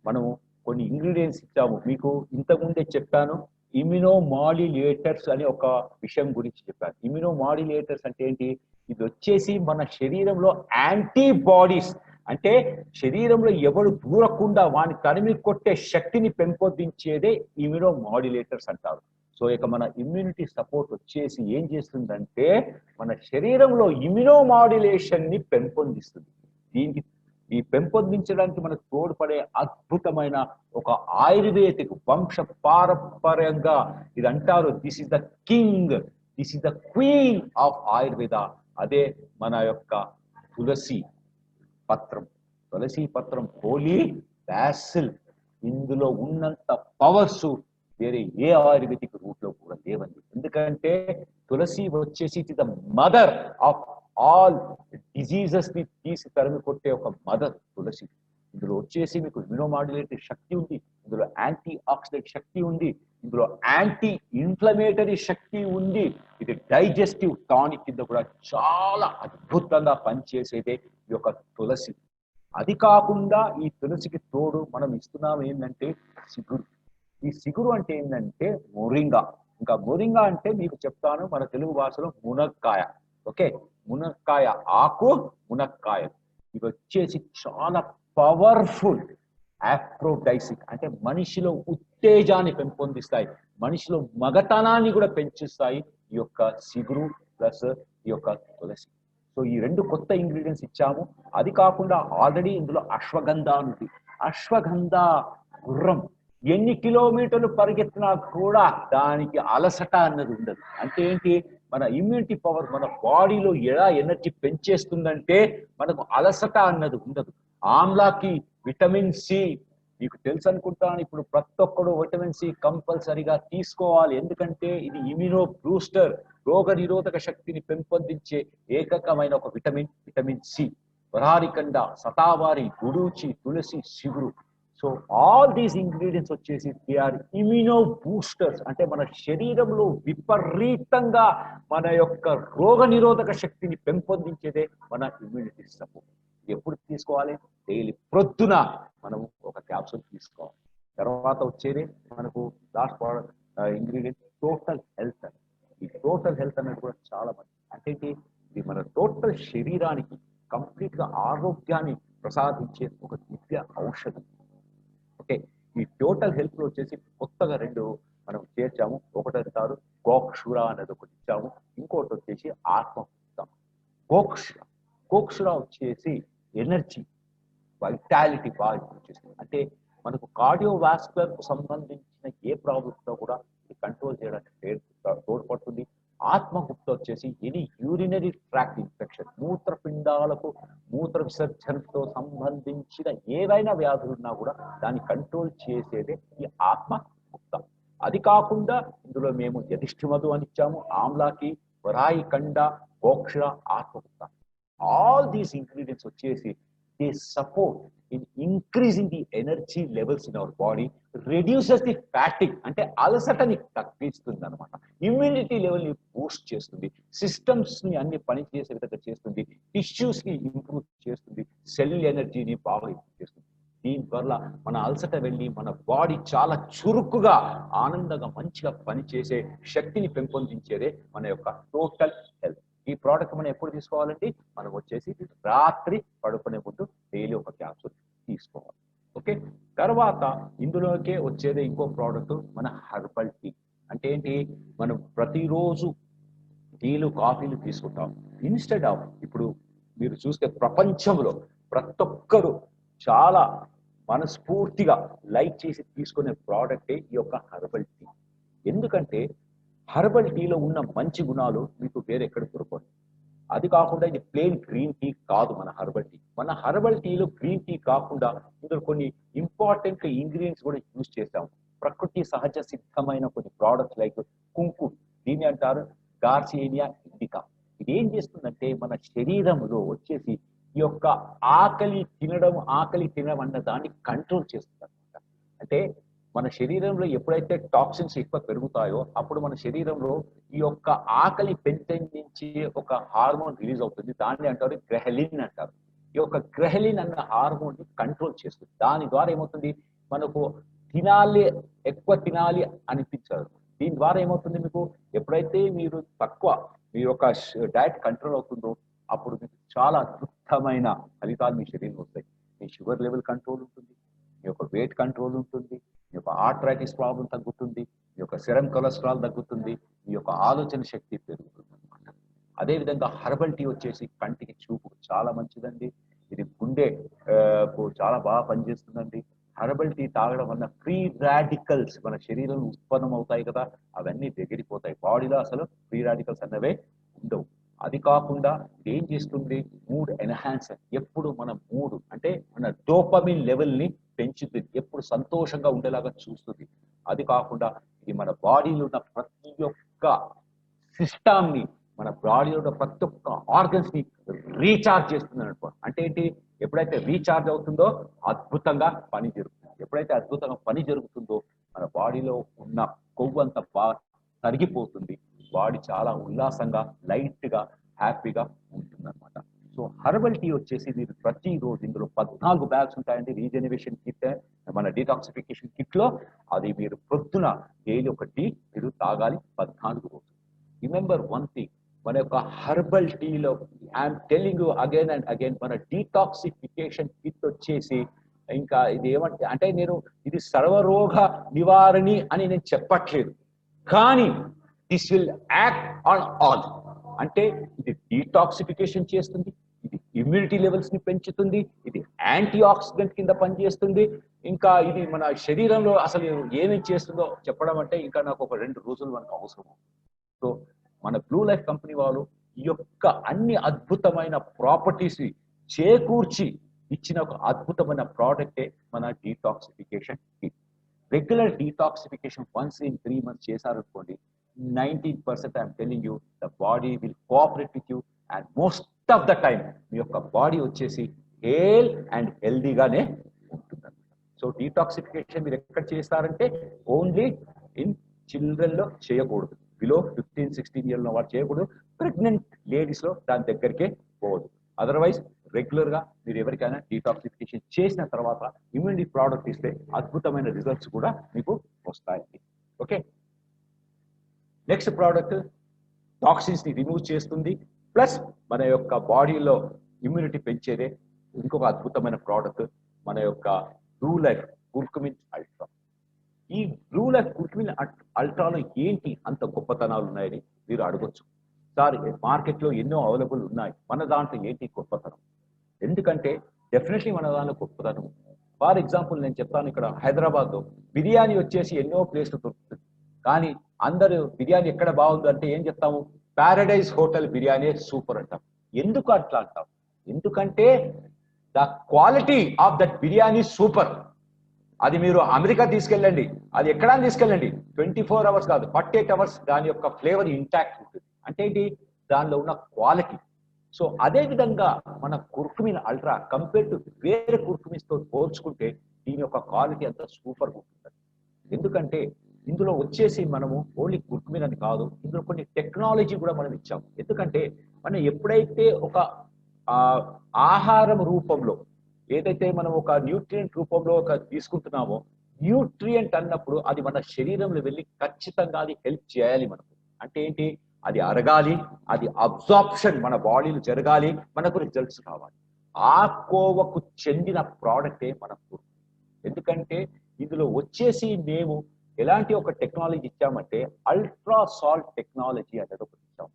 మనము కొన్ని ఇంగ్రీడియంట్స్ ఇచ్చాము. మీకు ఇంతకుముందే చెప్పాను, ఇమ్యునోమాడ్యులేటర్స్ అనే ఒక విషయం గురించి చెప్పాను. ఇమ్యునోమాడ్యులేటర్స్ అంటే ఏంటి? ఇది వచ్చేసి మన శరీరంలో యాంటీబాడీస్, అంటే శరీరంలో ఎవరు దూరకుండా వాని తరిమి కొట్టే శక్తిని పెంపొందించేదే ఇమ్యునోమాడ్యులేటర్స్ అంటారు. సో ఇక మన ఇమ్యూనిటీ సపోర్ట్ వచ్చేసి ఏం చేస్తుందంటే మన శరీరంలో ఇమ్యునోమాడ్యులేషన్ ని పెంపొందిస్తుంది. దీనికి ఈ పెంపొందించడానికి మనకు తోడ్పడే అద్భుతమైన ఒక ఆయుర్వేదిక్ వంశ పారంపర్యంగా ఇది అంటారు, this is the king, this is the queen of Ayurveda. అదే మన యొక్క తులసి పత్రం. తులసి పత్రం హోలీ బ్యాసిల్, ఇందులో ఉన్నంత పవర్స్ వేరే ఏ ఆయుర్వేదిక్ రూట్ లో కూడా లేవండి. ఎందుకంటే తులసి వచ్చేసి it is the mother of all diseases ని తీసి తరిమి కొట్టే ఒక మదర్ తులసి. ఇందులో వచ్చేసి మీకు ఇమ్యునోమాడ్యులేటరీ శక్తి ఉంది, ఇందులో యాంటీ ఆక్సిడెంట్ శక్తి ఉంది, ఇందులో యాంటీ ఇన్ఫ్లమేటరీ శక్తి ఉంది. ఇది డైజెస్టివ్ టానిక్ కింద కూడా చాలా అద్భుతంగా పనిచేసేదే ఈ యొక్క తులసి. అది కాకుండా ఈ తులసికి తోడు మనం ఇస్తున్నాం ఏంటంటే సిగురు. ఈ సిగురు అంటే ఏంటంటే మొరింగా. ఇంకా మొరింగా అంటే మీకు చెప్తాను మన తెలుగు భాషలో మునక్కాయ. ఓకే, మునక్కాయ ఆకు, మునక్కాయ ఇవి వచ్చేసి చాలా పవర్ఫుల్ ఆఫ్రోడైసిక్, అంటే మనిషిలో ఉత్తేజాన్ని పెంపొందిస్తాయి, మనిషిలో మగతనాన్ని కూడా పెంచుస్తాయి ఈ యొక్క సిగురు ప్లస్ ఈ యొక్క తులసి. సో ఈ రెండు కొత్త ఇంగ్రీడియంట్స్ ఇచ్చాము. అది కాకుండా ఆల్రెడీ ఇందులో అశ్వగంధ ఉంది. అశ్వగంధ గుర్రం ఎన్ని కిలోమీటర్లు పరిగెత్తినా కూడా దానికి అలసట అన్నది ఉండదు. అంటే ఏంటి, మన ఇమ్యూనిటీ పవర్ మన బాడీలో ఎలా ఎనర్జీ పెంచేస్తుందంటే మనకు అలసట అన్నది ఉండదు. ఆమ్లాకి విటమిన్ సి మీకు తెలుసు అనుకుంటాను, ఇప్పుడు ప్రతి ఒక్కడు విటమిన్ సి కంపల్సరిగా తీసుకోవాలి. ఎందుకంటే ఇది ఇమ్యూనో బూస్టర్, రోగ నిరోధక శక్తిని పెంపొందించే ఏకకమైన ఒక విటమిన్, విటమిన్ సి. వరారికండ, సతావారి, గుడూచి, తులసి, సిగురు. సో ఆల్ దీస్ ఇంగ్రీడియంట్స్ వచ్చేసి దే ఆర్ ఇమ్యూనో బూస్టర్స్, అంటే మన శరీరంలో విపరీతంగా మన యొక్క రోగ నిరోధక శక్తిని పెంపొందించేదే మన ఇమ్యూనిటీ సపోర్ట్. ఎప్పుడు తీసుకోవాలి? డైలీ ప్రొద్దున మనము ఒక క్యాప్సూల్ తీసుకోవాలి. తర్వాత వచ్చేది మనకు లాస్ట్ ఇంగ్రీడియంట్ టోటల్ హెల్త్. ఈ టోటల్ హెల్త్ అనేది కూడా చాలా మంది, అంటే ఇది మన టోటల్ శరీరానికి కంప్లీట్ గా ఆరోగ్యాన్ని ప్రసాదించే ఒక దివ్య ఔషధం. ఓకే, ఈ టోటల్ హెల్త్ లో వచ్చేసి కొత్తగా రెండు మనం చేర్చాము. ఒకటి అంటారు గోక్షుర అనేది ఒకటి ఇచ్చాము, ఇంకోటి వచ్చేసి ఆత్మకుప్తం. గోక్షుర వచ్చేసి ఎనర్జీ, వైటాలిటీ బాగా వచ్చేసింది. అంటే మనకు కార్డియోవాస్కులర్ కు సంబంధించిన ఏ ప్రాబ్లమ్తో కూడా ఇది కంట్రోల్ చేయడానికి తోడ్పడుతుంది. ఆత్మగుప్త వచ్చేసి ఎనీ యూరినరీ ట్రాక్ట్ ఇన్ఫెక్షన్, మూత్రపిండాలకు మూత్ర విసర్జనతో సంబంధించిన ఏవైనా వ్యాధులు ఉన్నా కూడా దాన్ని కంట్రోల్ చేసేదే ఈ ఆత్మగుప్త. అది కాకుండా ఇందులో మేము యధిష్ఠిమధు అని ఇచ్చాము, ఆమ్లాకి, వరాయి కండ, గోక్షర, ఆత్మగుప్త. ఆల్ దీస్ ఇంగ్రీడియంట్స్ వచ్చేసి they support in increasing the energy levels in our body, reduces the fatigue, అంటే అలసటని తగ్గిస్తుంది అనమాట, ఇమ్యూనిటీ లెవెల్ ని బూస్ట్ చేస్తుంది, సిస్టమ్స్ ని అన్ని పని చేసే విధంగా చేస్తుంది, టిష్యూస్ ని ఇంప్రూవ్ చేస్తుంది, సెల్ ఎనర్జీని బాగా ఇంప్రూవ్ చేస్తుంది. దీనివల్ల మన అలసట వెళ్ళి మన బాడీ చాలా చురుకుగా ఆనందంగా మంచిగా పనిచేసే శక్తిని పెంపొందించేదే మన యొక్క టోటల్ హెల్త్. ఈ ప్రోడక్ట్ మనం ఎప్పుడు తీసుకోవాలండి? మనం వచ్చేసి రాత్రి పడుకునే ముందు డైలీ ఒక క్యాప్సూల్ తీసుకోవాలి. ఓకే, తర్వాత ఇందులోకే వచ్చేది ఇంకో ప్రోడక్ట్ మన హెర్బల్ టీ. అంటే ఏంటి, మనం ప్రతిరోజు టీలు కాఫీలు తీసుకుంటాం. ఇన్స్టెడ్ ఆఫ్ ఇప్పుడు మీరు చూస్తే ప్రపంచంలో ప్రతి ఒక్కరు చాలా మనస్ఫూర్తిగా లైక్ చేసి తీసుకునే ప్రోడక్టే ఈ యొక్క హెర్బల్ టీ. ఎందుకంటే హెర్బల్ టీలో ఉన్న మంచి గుణాలు మీకు వేరే ఎక్కడ దొరకదు. అది కాకుండా ఇది ప్లెయిన్ గ్రీన్ టీ కాదు మన హెర్బల్ టీ. మన హెర్బల్ టీలో గ్రీన్ టీ కాకుండా ఇందులో కొన్ని ఇంపార్టెంట్ ఇంగ్రీడియంట్స్ కూడా యూజ్ చేస్తాం. ప్రకృతి సహజ సిద్ధమైన కొన్ని ప్రోడక్ట్స్ లైక్ కుంకుమ, దీన్ని అంటారు గార్సినియా ఇండికా. ఇది ఏం చేస్తుందంటే మన శరీరంలో వచ్చేసి ఈ యొక్క ఆకలి తినడం అన్న దాన్ని కంట్రోల్ చేస్తుంది అనమాట. అంటే మన శరీరంలో ఎప్పుడైతే టాక్సిన్స్ ఎక్కువ పెరుగుతాయో అప్పుడు మన శరీరంలో ఈ యొక్క ఆకలి పెంపొందించే ఒక హార్మోన్ రిలీజ్ అవుతుంది. దాన్ని అంటారు గ్రెహలిన్ అంటారు. ఈ యొక్క గ్రెహలిన్ అన్న హార్మోన్ ని కంట్రోల్ చేస్తుంది. దాని ద్వారా ఏమవుతుంది, మనకు తినాలి, ఎక్కువ తినాలి అనిపించదు. దీని ద్వారా ఏమవుతుంది, మీకు ఎప్పుడైతే మీరు తక్కువ మీ యొక్క డైట్ కంట్రోల్ అవుతుందో అప్పుడు మీకు చాలా అద్భుతమైన ఫలితాలు మీ శరీరంలో వస్తాయి. మీ షుగర్ లెవెల్ కంట్రోల్ ఉంటుంది, మీ యొక్క వెయిట్ కంట్రోల్ ఉంటుంది, మీ యొక్క ఆర్థరైటిస్ ప్రాబ్లం తగ్గుతుంది, మీ యొక్క సెరం కొలెస్ట్రాల్ తగ్గుతుంది, మీ యొక్క ఆలోచన శక్తి పెరుగుతుంది అనమాట. అదేవిధంగా హెర్బల్ టీ వచ్చేసి కంటికి చూపు చాలా మంచిదండి. ఇది గుండె చాలా బాగా పనిచేస్తుందండి. హెర్బల్ టీ తాగడం వల్ల ఫ్రీ రాడికల్స్ మన శరీరంలో ఉత్పన్నం అవుతాయి కదా, అవన్నీ దగ్గరిపోతాయి. బాడీలో అసలు ఫ్రీ రాడికల్స్ అన్నవే ఉండవు. అది కాకుండా ఇది ఏం చేస్తుంది, మూడ్ ఎన్హాన్సర్. ఎప్పుడు మన మూడ్ అంటే మన డోపమిన్ లెవెల్ ని పెంచుతుంది, ఎప్పుడు సంతోషంగా ఉండేలాగా చూస్తుంది. అది కాకుండా ఇది మన బాడీలో ఉన్న ప్రతి ఒక్క సిస్టమ్ ని, మన బాడీలో ఉన్న ప్రతి ఒక్క ఆర్గన్స్ ని రీఛార్జ్ చేస్తుంది అనుకో. అంటే ఏంటి, ఎప్పుడైతే రీఛార్జ్ అవుతుందో అద్భుతంగా పని జరుగుతుంది. ఎప్పుడైతే అద్భుతంగా పని జరుగుతుందో మన బాడీలో ఉన్న కొవ్వు అంతా బాగా తరిగిపోతుంది. బాడీ చాలా ఉల్లాసంగా, లైట్ గా, హ్యాపీగా ఉంటుంది అనమాట. సో హెర్బల్ టీ వచ్చేసి మీరు ప్రతిరోజు, ఇందులో 14 బ్యాగ్స్ ఉంటాయండి. రీజనరేషన్ కిట్, మన డీటాక్సిఫికేషన్ కిట్ లో అది మీరు పొద్దున డైలీ ఒక టీ మీరు తాగాలి 14 రోజులు. రిమెంబర్ వన్ థింగ్, మన యొక్క హెర్బల్ టీలో I'm telling you again and again, మన డీటాక్సిఫికేషన్ కిట్ వచ్చేసి ఇంకా ఇది ఏమంటే, అంటే నేను ఇది సర్వరోగ నివారణి అని నేను చెప్పట్లేదు, కానీ this will act on all. అంటే ఇది డీటాక్సిఫికేషన్ చేస్తుంది, ఇది ఇమ్యూనిటీ లెవెల్స్ ని పెంచుతుంది, ఇది యాంటీ ఆక్సిడెంట్ కింద పనిచేస్తుంది. ఇంకా ఇది మన శరీరంలో అసలు ఏమేమి చేస్తుందో చెప్పడం అంటే ఇంకా నాకు ఒక 2 రోజులు మనకు అవసరం. సో మన బ్లూ లైఫ్ కంపెనీ వాళ్ళు ఈ యొక్క అన్ని అద్భుతమైన ప్రాపర్టీస్ చేకూర్చి ఇచ్చిన ఒక అద్భుతమైన ప్రోడక్టే మన detoxification kit. Regular detoxification once in 3 months చేశారనుకోండి, 90% I'm telling you the body will cooperate with you, and most of the time మీ యొక్క బాడీ వచ్చేసి హేల్ అండ్ హెల్దీగానే ఉంటుంది. సో డీటాక్సిఫికేషన్ మీరు ఎక్కడ చేస్తారంటే ఓన్లీ ఇన్ చిల్డ్రన్ లో చేయకూడదు, బిలో 15-16 years ఉన్న వాళ్ళు చేయకూడదు, ప్రెగ్నెంట్ లేడీస్ లో దాని దగ్గరికే పోవద్దు. అదర్వైజ్ రెగ్యులర్ గా మీరు ఎవరికైనా డీటాక్సిఫికేషన్ చేసిన తర్వాత ఇమ్యూనిటీ ప్రోడక్ట్ ఇస్తే అద్భుతమైన రిజల్ట్స్ కూడా మీకు వస్తాయండి. ఓకే, నెక్స్ట్ ప్రోడక్ట్ టాక్సిన్స్ ని రిమూవ్ చేస్తుంది, ప్లస్ మన యొక్క బాడీలో ఇమ్యూనిటీ పెంచేదే ఇంకొక అద్భుతమైన ప్రోడక్ట్ మన యొక్క బ్లూ లైఫ్ కుర్కుమిన్ అల్ట్రా. ఈ బ్లూ లైఫ్ కుర్కుమిన్ అల్ట్రాలో ఏంటి అంత గొప్పతనాలు ఉన్నాయని మీరు అడగొచ్చు. సార్ మార్కెట్లో ఎన్నో అవైలబుల్ ఉన్నాయి, మన దాంట్లో ఏంటి గొప్పతనం? ఎందుకంటే డెఫినెట్లీ మన దాంట్లో గొప్పతనం. ఫర్ ఎగ్జాంపుల్ నేను చెప్తాను, ఇక్కడ హైదరాబాద్లో బిర్యానీ వచ్చేసి ఎన్నో ప్లేస్లు దొరుకుతుంది, కానీ అందరూ బిర్యానీ ఎక్కడ బాగుంది అంటే ఏం చెప్తాము, ప్యారడైజ్ హోటల్ బిర్యానీ సూపర్ అంటాం. ఎందుకు అట్లా అంటాం? ఎందుకంటే the quality of that biryani super. అది మీరు అమెరికా తీసుకెళ్ళండి, అది ఎక్కడా తీసుకెళ్ళండి, 24 hours కాదు, 48 hours దాని యొక్క ఫ్లేవర్ ఇంటాక్ట్ ఉంటుంది. అంటే ఏంటి, దానిలో ఉన్న క్వాలిటీ. సో అదే విధంగా మన కుర్కుమిన్ అల్ట్రా కంపేర్ టు వేరే కుర్కుమిన్స్ తో పోల్చుకుంటే దీని యొక్క క్వాలిటీ అంతా సూపర్గా ఉంటుంది. ఎందుకంటే ఇందులో వచ్చేసి మనము ఓన్లీ కుర్కుమిన్ అని కాదు, ఇందులో కొన్ని టెక్నాలజీ కూడా మనం ఇచ్చాము. ఎందుకంటే మనం ఎప్పుడైతే ఒక ఆహారం రూపంలో ఏదైతే మనం ఒక న్యూట్రియంట్ రూపంలో ఒక తీసుకుంటున్నామో, న్యూట్రియంట్ అన్నప్పుడు అది మన శరీరంలో వెళ్ళి ఖచ్చితంగా అది హెల్ప్ చేయాలి మనకు. అంటే ఏంటి, అది అరగాలి, అది అబ్జార్ప్షన్ మన బాడీలో జరగాలి, మనకు రిజల్ట్స్ కావాలి. ఆ కోవకు చెందిన ప్రోడక్టే మన ఫుడ్. ఎందుకంటే ఇందులో వచ్చేసి మేము ఎలాంటి ఒక టెక్నాలజీ ఇచ్చామంటే అల్ట్రా సాల్ట్ టెక్నాలజీ అనేది ఒకటి ఇచ్చాము.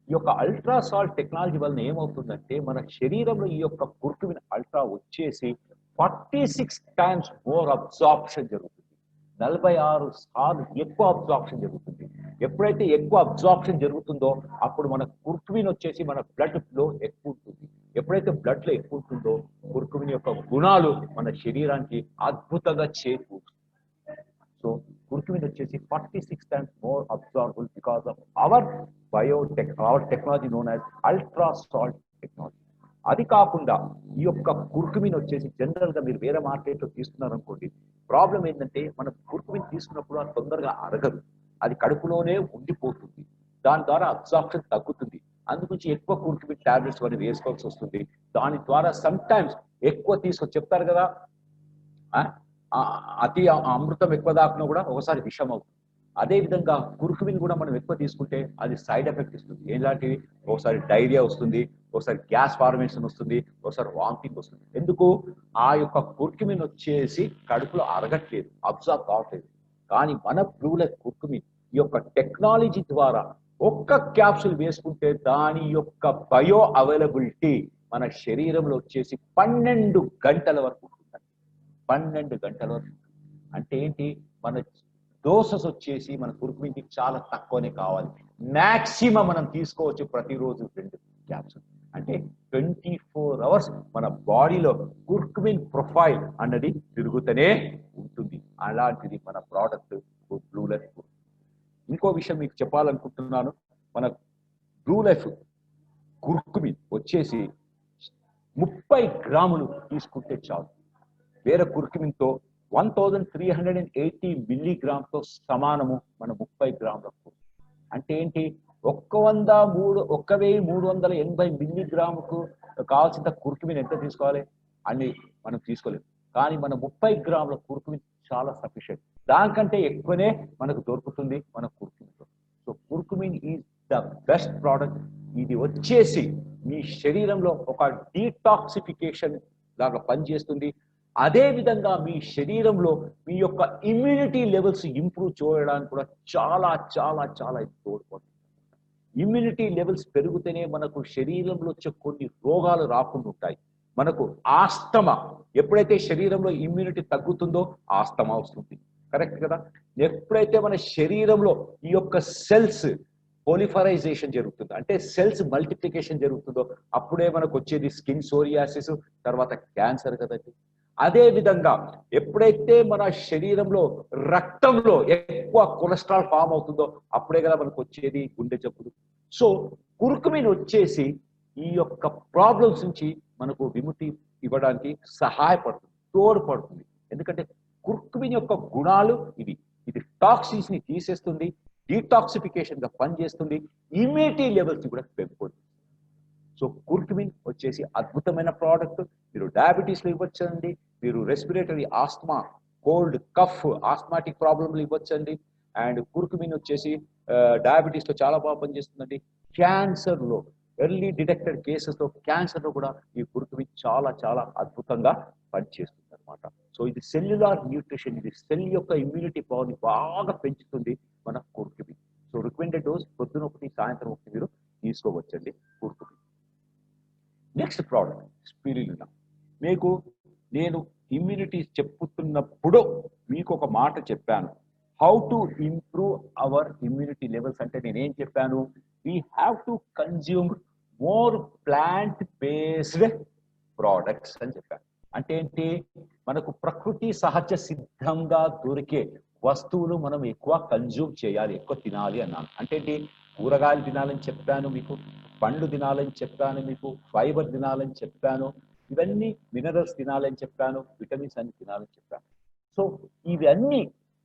ఈ యొక్క అల్ట్రా సాల్ట్ టెక్నాలజీ వలన ఏమవుతుందంటే మన శరీరంలో ఈ యొక్క కుర్కుమిన్ అల్ట్రా వచ్చేసి 46 times మోర్ అబ్జార్ప్షన్ జరుగుతుంది. 46 సార్లు ఎక్కువ అబ్జార్ప్షన్ జరుగుతుంది. ఎప్పుడైతే ఎక్కువ అబ్జార్ప్షన్ జరుగుతుందో అప్పుడు మన కుర్కుమిన్ వచ్చేసి మన బ్లడ్ ఫ్లో ఎక్కువ ఉంటుంది. ఎప్పుడైతే బ్లడ్ లో ఎక్కువ ఉంటుందో కుర్కుమిన్ యొక్క గుణాలు మన శరీరానికి అద్భుతంగా చేకూరుతుంది. సో కుర్కుమిన్ వచ్చేసి 46 times more absorbable because of our technology known as ultra salt technology. అది కాకుండా ఈ యొక్క కుర్కుమిన్ వచ్చేసి జనరల్ గా మీరు వేరే మార్కెట్ లో తీసుకున్నారు అనుకోండి, ప్రాబ్లం ఏంటంటే మనం కుర్కుమిన్ తీసుకున్నప్పుడు అది తొందరగా అరగదు, అది కడుపులోనే ఉండిపోతుంది, దాని ద్వారా అబ్జార్ప్షన్ తగ్గుతుంది. అందుగురించి ఎక్కువ కుర్కుమిన్ టాబ్లెట్స్ అని వేసుకోవాల్సి వస్తుంది. దాని ద్వారా సమ్ టైమ్స్ ఎక్కువ చెప్తారు కదా, అతి అమృతం ఎక్కువ దాకా కూడా ఒకసారి విషం అవుతుంది. అదేవిధంగా కుర్కుమిన్ కూడా మనం ఎక్కువ తీసుకుంటే అది సైడ్ ఎఫెక్ట్ ఇస్తుంది. ఎలాంటివి? ఒకసారి డైరియా వస్తుంది, ఒకసారి గ్యాస్ ఫార్మేషన్ వస్తుంది, ఒకసారి వామిటింగ్ వస్తుంది. ఎందుకు? ఆ యొక్క కుర్కుమిన్ వచ్చేసి కడుపులో అరగట్లేదు, అబ్జర్వ్ కావట్లేదు. కానీ మన బ్లూ లైఫ్ కుర్కుమిన్ ఈ యొక్క టెక్నాలజీ ద్వారా ఒక్క క్యాప్సూల్ వేసుకుంటే దాని యొక్క బయో అవైలబిలిటీ మన శరీరంలో వచ్చేసి 12 గంటల వరకు ఉంటుంది. 12 గంటల వరకు. అంటే ఏంటి? మన డోసెస్ వచ్చేసి మన కుర్కుమిన్కి చాలా తక్కువనే కావాలి. మ్యాక్సిమం మనం తీసుకోవచ్చు ప్రతిరోజు 2 క్యాప్సూల్. అంటే 24 అవర్స్ మన బాడీలో కుర్కుమిన్ ప్రొఫైల్ అన్నది తిరుగుతూనే ఉంటుంది. అలాంటిది మన ప్రోడక్ట్ బ్లూ లైఫ్. ఇంకో విషయం మీకు చెప్పాలనుకుంటున్నాను. మన బ్లూ లైఫ్ కుర్కుమిన్ వచ్చేసి 30 గ్రాములు తీసుకుంటే చాలు. వేరే కుర్కుమిన్తో 1380 మిల్లీగ్రామ్తో సమానము మన 30 గ్రాముల. అంటే ఏంటి? 1380 మిల్లీగ్రాముకు కావాల్సిన కుర్కుమిన్ ఎంత తీసుకోవాలి అని మనం తీసుకోలేము. కానీ మన 30 గ్రాముల కుర్కుమిన్ చాలా సఫిషియెంట్. దానికంటే ఎక్కువనే మనకు దొరుకుతుంది మన కుర్కుమిన్తో. So curcumin is the best product. ఇది వచ్చేసి మీ శరీరంలో ఒక డీటాక్సిఫికేషన్ లాగా పనిచేస్తుంది. అదే విధంగా మీ శరీరంలో మీ యొక్క ఇమ్యూనిటీ లెవెల్స్ ఇంప్రూవ్ చేయడానికి కూడా చాలా చాలా చాలా తోడ్పడుతుంది. ఇమ్యూనిటీ లెవెల్స్ పెరిగితేనే మనకు శరీరంలో వచ్చే కొన్ని రోగాలు రాకుండా ఉంటాయి. మనకు ఆస్తమా, ఎప్పుడైతే శరీరంలో ఇమ్యూనిటీ తగ్గుతుందో ఆస్తమా వస్తుంది. కరెక్ట్ కదా? ఎప్పుడైతే మన శరీరంలో ఈ యొక్క సెల్స్ పోలిఫరైజేషన్ జరుగుతుందో, అంటే సెల్స్ మల్టిప్లికేషన్ జరుగుతుందో అప్పుడే మనకు వచ్చేది స్కిన్ సోరియాసిస్, తర్వాత క్యాన్సర్ కదండి. అదే విధంగా ఎప్పుడైతే మన శరీరంలో రక్తంలో ఎక్కువ కొలెస్ట్రాల్ ఫామ్ అవుతుందో అప్పుడే కదా మనకు వచ్చేది గుండె జబ్బులు. సో కుర్కుమిన్ వచ్చేసి ఈ యొక్క ప్రాబ్లమ్స్ నుంచి మనకు విముక్తి ఇవ్వడానికి సహాయపడుతుంది, తోడ్పడుతుంది. ఎందుకంటే కుర్కుమిన్ యొక్క గుణాలు ఇవి. ఇది టాక్సిన్స్ ని తీసేస్తుంది, డీటాక్సిఫికేషన్ గా పనిచేస్తుంది, ఇమ్యూనిటీ లెవెల్స్ కూడా పెంపుతుంది. సో కుర్కుమిన్ వచ్చేసి అద్భుతమైన ప్రోడక్ట్. మీరు డయాబెటీస్లో ఇవ్వచ్చండి, మీరు respiratory asthma, cold, cough, asthmatic ప్రాబ్లంలు ఇవ్వచ్చండి. అండ్ కుర్కుమిన్ వచ్చేసి డయాబెటీస్లో చాలా బాగా పనిచేస్తుందండి. క్యాన్సర్లో, ఎర్లీ డిటెక్టెడ్ కేసెస్లో క్యాన్సర్లో కూడా ఈ కుర్కుమిన్ చాలా చాలా అద్భుతంగా పనిచేస్తుంది అనమాట. సో ఇది సెల్యులార్ న్యూట్రిషన్, ఇది సెల్ యొక్క ఇమ్యూనిటీ పవర్ని బాగా పెంచుతుంది మన కుర్కుమిన్. సో రికమెండెడ్ డోస్ పొద్దున 1, సాయంత్రం 1 మీరు తీసుకోవచ్చండి కుర్కుమిన్. Next product spirulina. మీకు నేను ఇమ్యూనిటీ చెప్పుతున్నప్పుడు మీకు ఒక మాట చెప్పాను, how to improve our immunity levels. అంటే నేనేం చెప్పాను? We have to consume more plant based products అని చెప్పాను. అంటే ఏంటి? మనకు ప్రకృతి సహజ సిద్ధంగా దొరికే వస్తువులు మనం ఎక్కువ కన్జ్యూమ్ చేయాలి, ఎక్కువ తినాలి అన్నాను. అంటే ఏంటి? కూరగాయలు తినాలని చెప్పాను మీకు, పండ్లు తినాలని చెప్పాను మీకు, ఫైబర్ తినాలని చెప్పాను, ఇవన్నీ మినరల్స్ తినాలని చెప్పాను, విటమిన్స్ అన్ని తినాలని చెప్పాను. సో ఇవన్నీ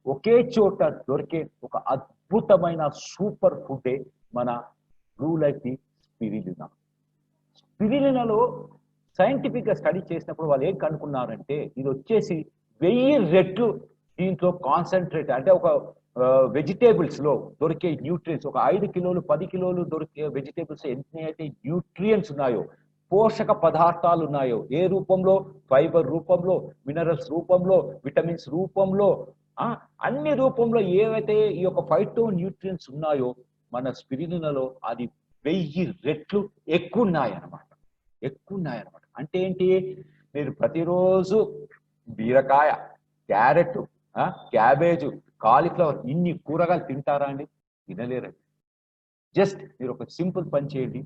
ఒకే చోట దొరికే ఒక అద్భుతమైన సూపర్ ఫుడే మన బ్లూ లైఫ్ స్పిరులినా. స్పిరులినాలో సైంటిఫిక్ గా స్టడీ చేసినప్పుడు వాళ్ళు ఏం కనుక్కున్నారంటే ఇది వచ్చేసి 1000 రెట్లు దీంట్లో కాన్సన్ట్రేట్, అంటే ఒక వెజిటేబుల్స్ లో దొరికే న్యూట్రియన్స్, ఒక 5 కిలోలు 10 కిలోలు దొరికే వెజిటేబుల్స్ ఎన్ని అయితే న్యూట్రియన్స్ ఉన్నాయో, పోషక పదార్థాలు ఉన్నాయో, ఏ రూపంలో? ఫైబర్ రూపంలో, మినరల్స్ రూపంలో, విటమిన్స్ రూపంలో, అన్ని రూపంలో ఏవైతే ఈ యొక్క ఫైటో న్యూట్రియన్స్ ఉన్నాయో మన స్పిరులినాలో అది 1000 రెట్లు ఎక్కువ ఉన్నాయన్నమాట. అంటే ఏంటి? మీరు ప్రతిరోజు బీరకాయ, క్యారెట్, క్యాబేజ్, కాలీఫ్లవర్ ఇన్ని కూరగాయలు తింటారా అండి? తినలేరండి. జస్ట్ మీరు ఒక సింపుల్ పని చేయండి,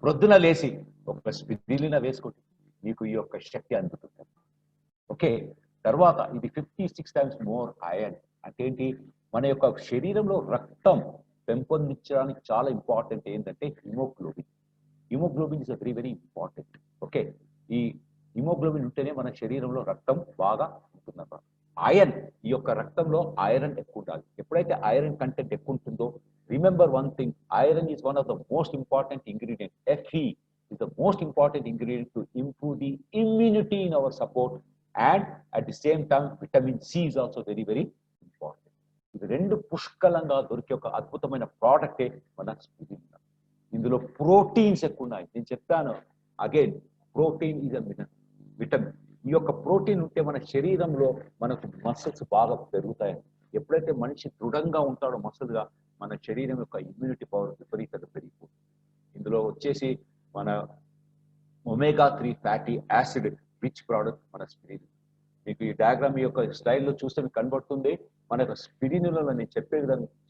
ప్రొద్దున లేసి ఒక స్పిరులినా వేసుకోండి, మీకు ఈ యొక్క శక్తి అందుతుంది. ఓకే. తర్వాత ఇది 56 టైమ్స్ మోర్ ఐరన్. అంటే ఏంటి? మన యొక్క శరీరంలో రక్తం పెంపొందించడానికి చాలా ఇంపార్టెంట్ ఏంటంటే haemoglobin. Haemoglobin is very very important. Okay. ఈ హిమోగ్లోబిన్ ఉంటేనే మన శరీరంలో రక్తం బాగా ఉంటుందన్నమాట. ఐరన్, ఈ యొక్క రక్తంలో ఐరన్ ఎక్కువ ఉండాలి. ఎప్పుడైతే ఐరన్ కంటెంట్ ఎక్కువ ఉంటుందో Remember one thing, iron is one of the most important ingredients. Fe is the most important ingredient to improve the immunity in our support, and at the same time vitamin C is also very very important. ఇది రెండు పుష్కలంగా దొరికే ఒక అద్భుతమైన ప్రోడక్టే మన spirulina. ఇందులో proteins ఎక్కువ ఉన్నాయి. నేను చెప్పాను again, protein is a vitamin. ఈ యొక్క ప్రోటీన్ ఉంటే మన శరీరంలో మనకు మసిల్స్ బాగా పెరుగుతాయి. ఎప్పుడైతే మనిషి దృఢంగా ఉంటాడో మసిల్గా, మన శరీరం యొక్క ఇమ్యూనిటీ పవర్ విపరీతంగా పెరిగిపోతుంది. ఇందులో వచ్చేసి మన omega 3 fatty acid rich product మన స్పిరులినా. మీకు ఈ డయాగ్రామ్ యొక్క స్లైడ్లో చూస్తే మీకు కనబడుతుంది. మన యొక్క స్పిరులినాలో నేను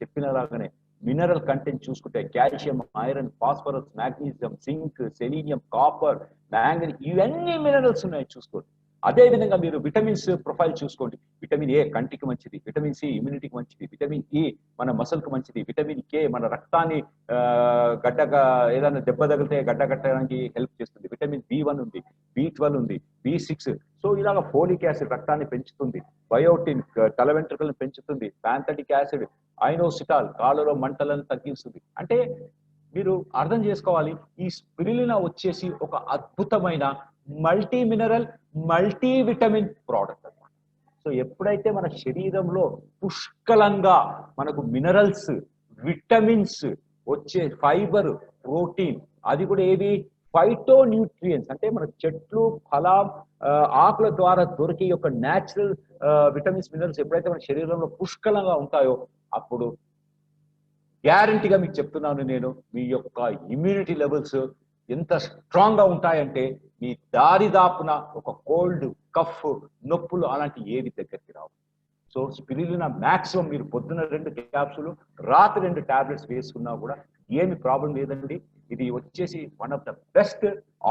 చెప్పినలాగానే మినరల్ కంటెంట్ చూసుకుంటే calcium, iron, phosphorus, magnesium, zinc, selenium, copper, manganese, ఇవన్నీ మినరల్స్ ఉన్నాయి చూసుకోండి. అదే విధంగా మీరు విటమిన్స్ ప్రొఫైల్ చూసుకోండి. విటమిన్ ఏ కంటికి మంచిది, విటమిన్ సి ఇమ్యూనిటీకి మంచిది, విటమిన్ ఈ మన మసల్కి మంచిది, విటమిన్ కే మన రక్తాన్ని గడ్డగా ఏదైనా దెబ్బ తగిలితే గడ్డ కట్టడానికి హెల్ప్ చేస్తుంది, విటమిన్ B1 ఉంది, B12 ఉంది, B6. సో ఇలాగ ఫోలిక్ యాసిడ్ రక్తాన్ని పెంచుతుంది, బయోటిన్ తల వెంట్రుకలను పెంచుతుంది, ప్యాంథటిక్ యాసిడ్, ఐనోసిటాల్ కాళ్ళలో మంటలను తగ్గిస్తుంది. అంటే మీరు అర్థం చేసుకోవాలి, ఈ స్పిరులినా వచ్చేసి ఒక అద్భుతమైన multi mineral multi vitamin product అన్నమాట. సో ఎప్పుడైతే మన శరీరంలో పుష్కలంగా మనకు మినరల్స్, విటమిన్స్ వచ్చే, ఫైబర్, ప్రోటీన్, అది కూడా ఏవి ఫైటో న్యూట్రియంట్స్ అంటే మన చెట్లు, ఫలం, ఆకుల ద్వారా దొరికే యొక్క న్యాచురల్ విటమిన్స్, మినరల్స్ ఎప్పుడైతే మన శరీరంలో పుష్కలంగా ఉంటాయో, అప్పుడు గ్యారంటీగా మీకు చెప్తున్నాను నేను, మీ యొక్క ఇమ్యూనిటీ లెవెల్స్ ఎంత స్ట్రాంగ్ గా ఉంటాయంటే మీ దారిదాపున ఒక కోల్డ్, కఫ్, నొప్పులు అలాంటి ఏవి దగ్గరికి రావు. సో స్పిరులినా మాక్సిమం మీరు పొద్దున 2 క్యాప్సూల్, రాత్రి 2 టాబ్లెట్స్ వేసుకున్నా కూడా ఏమి ప్రాబ్లం లేదండి. ఇది వచ్చేసి one of the best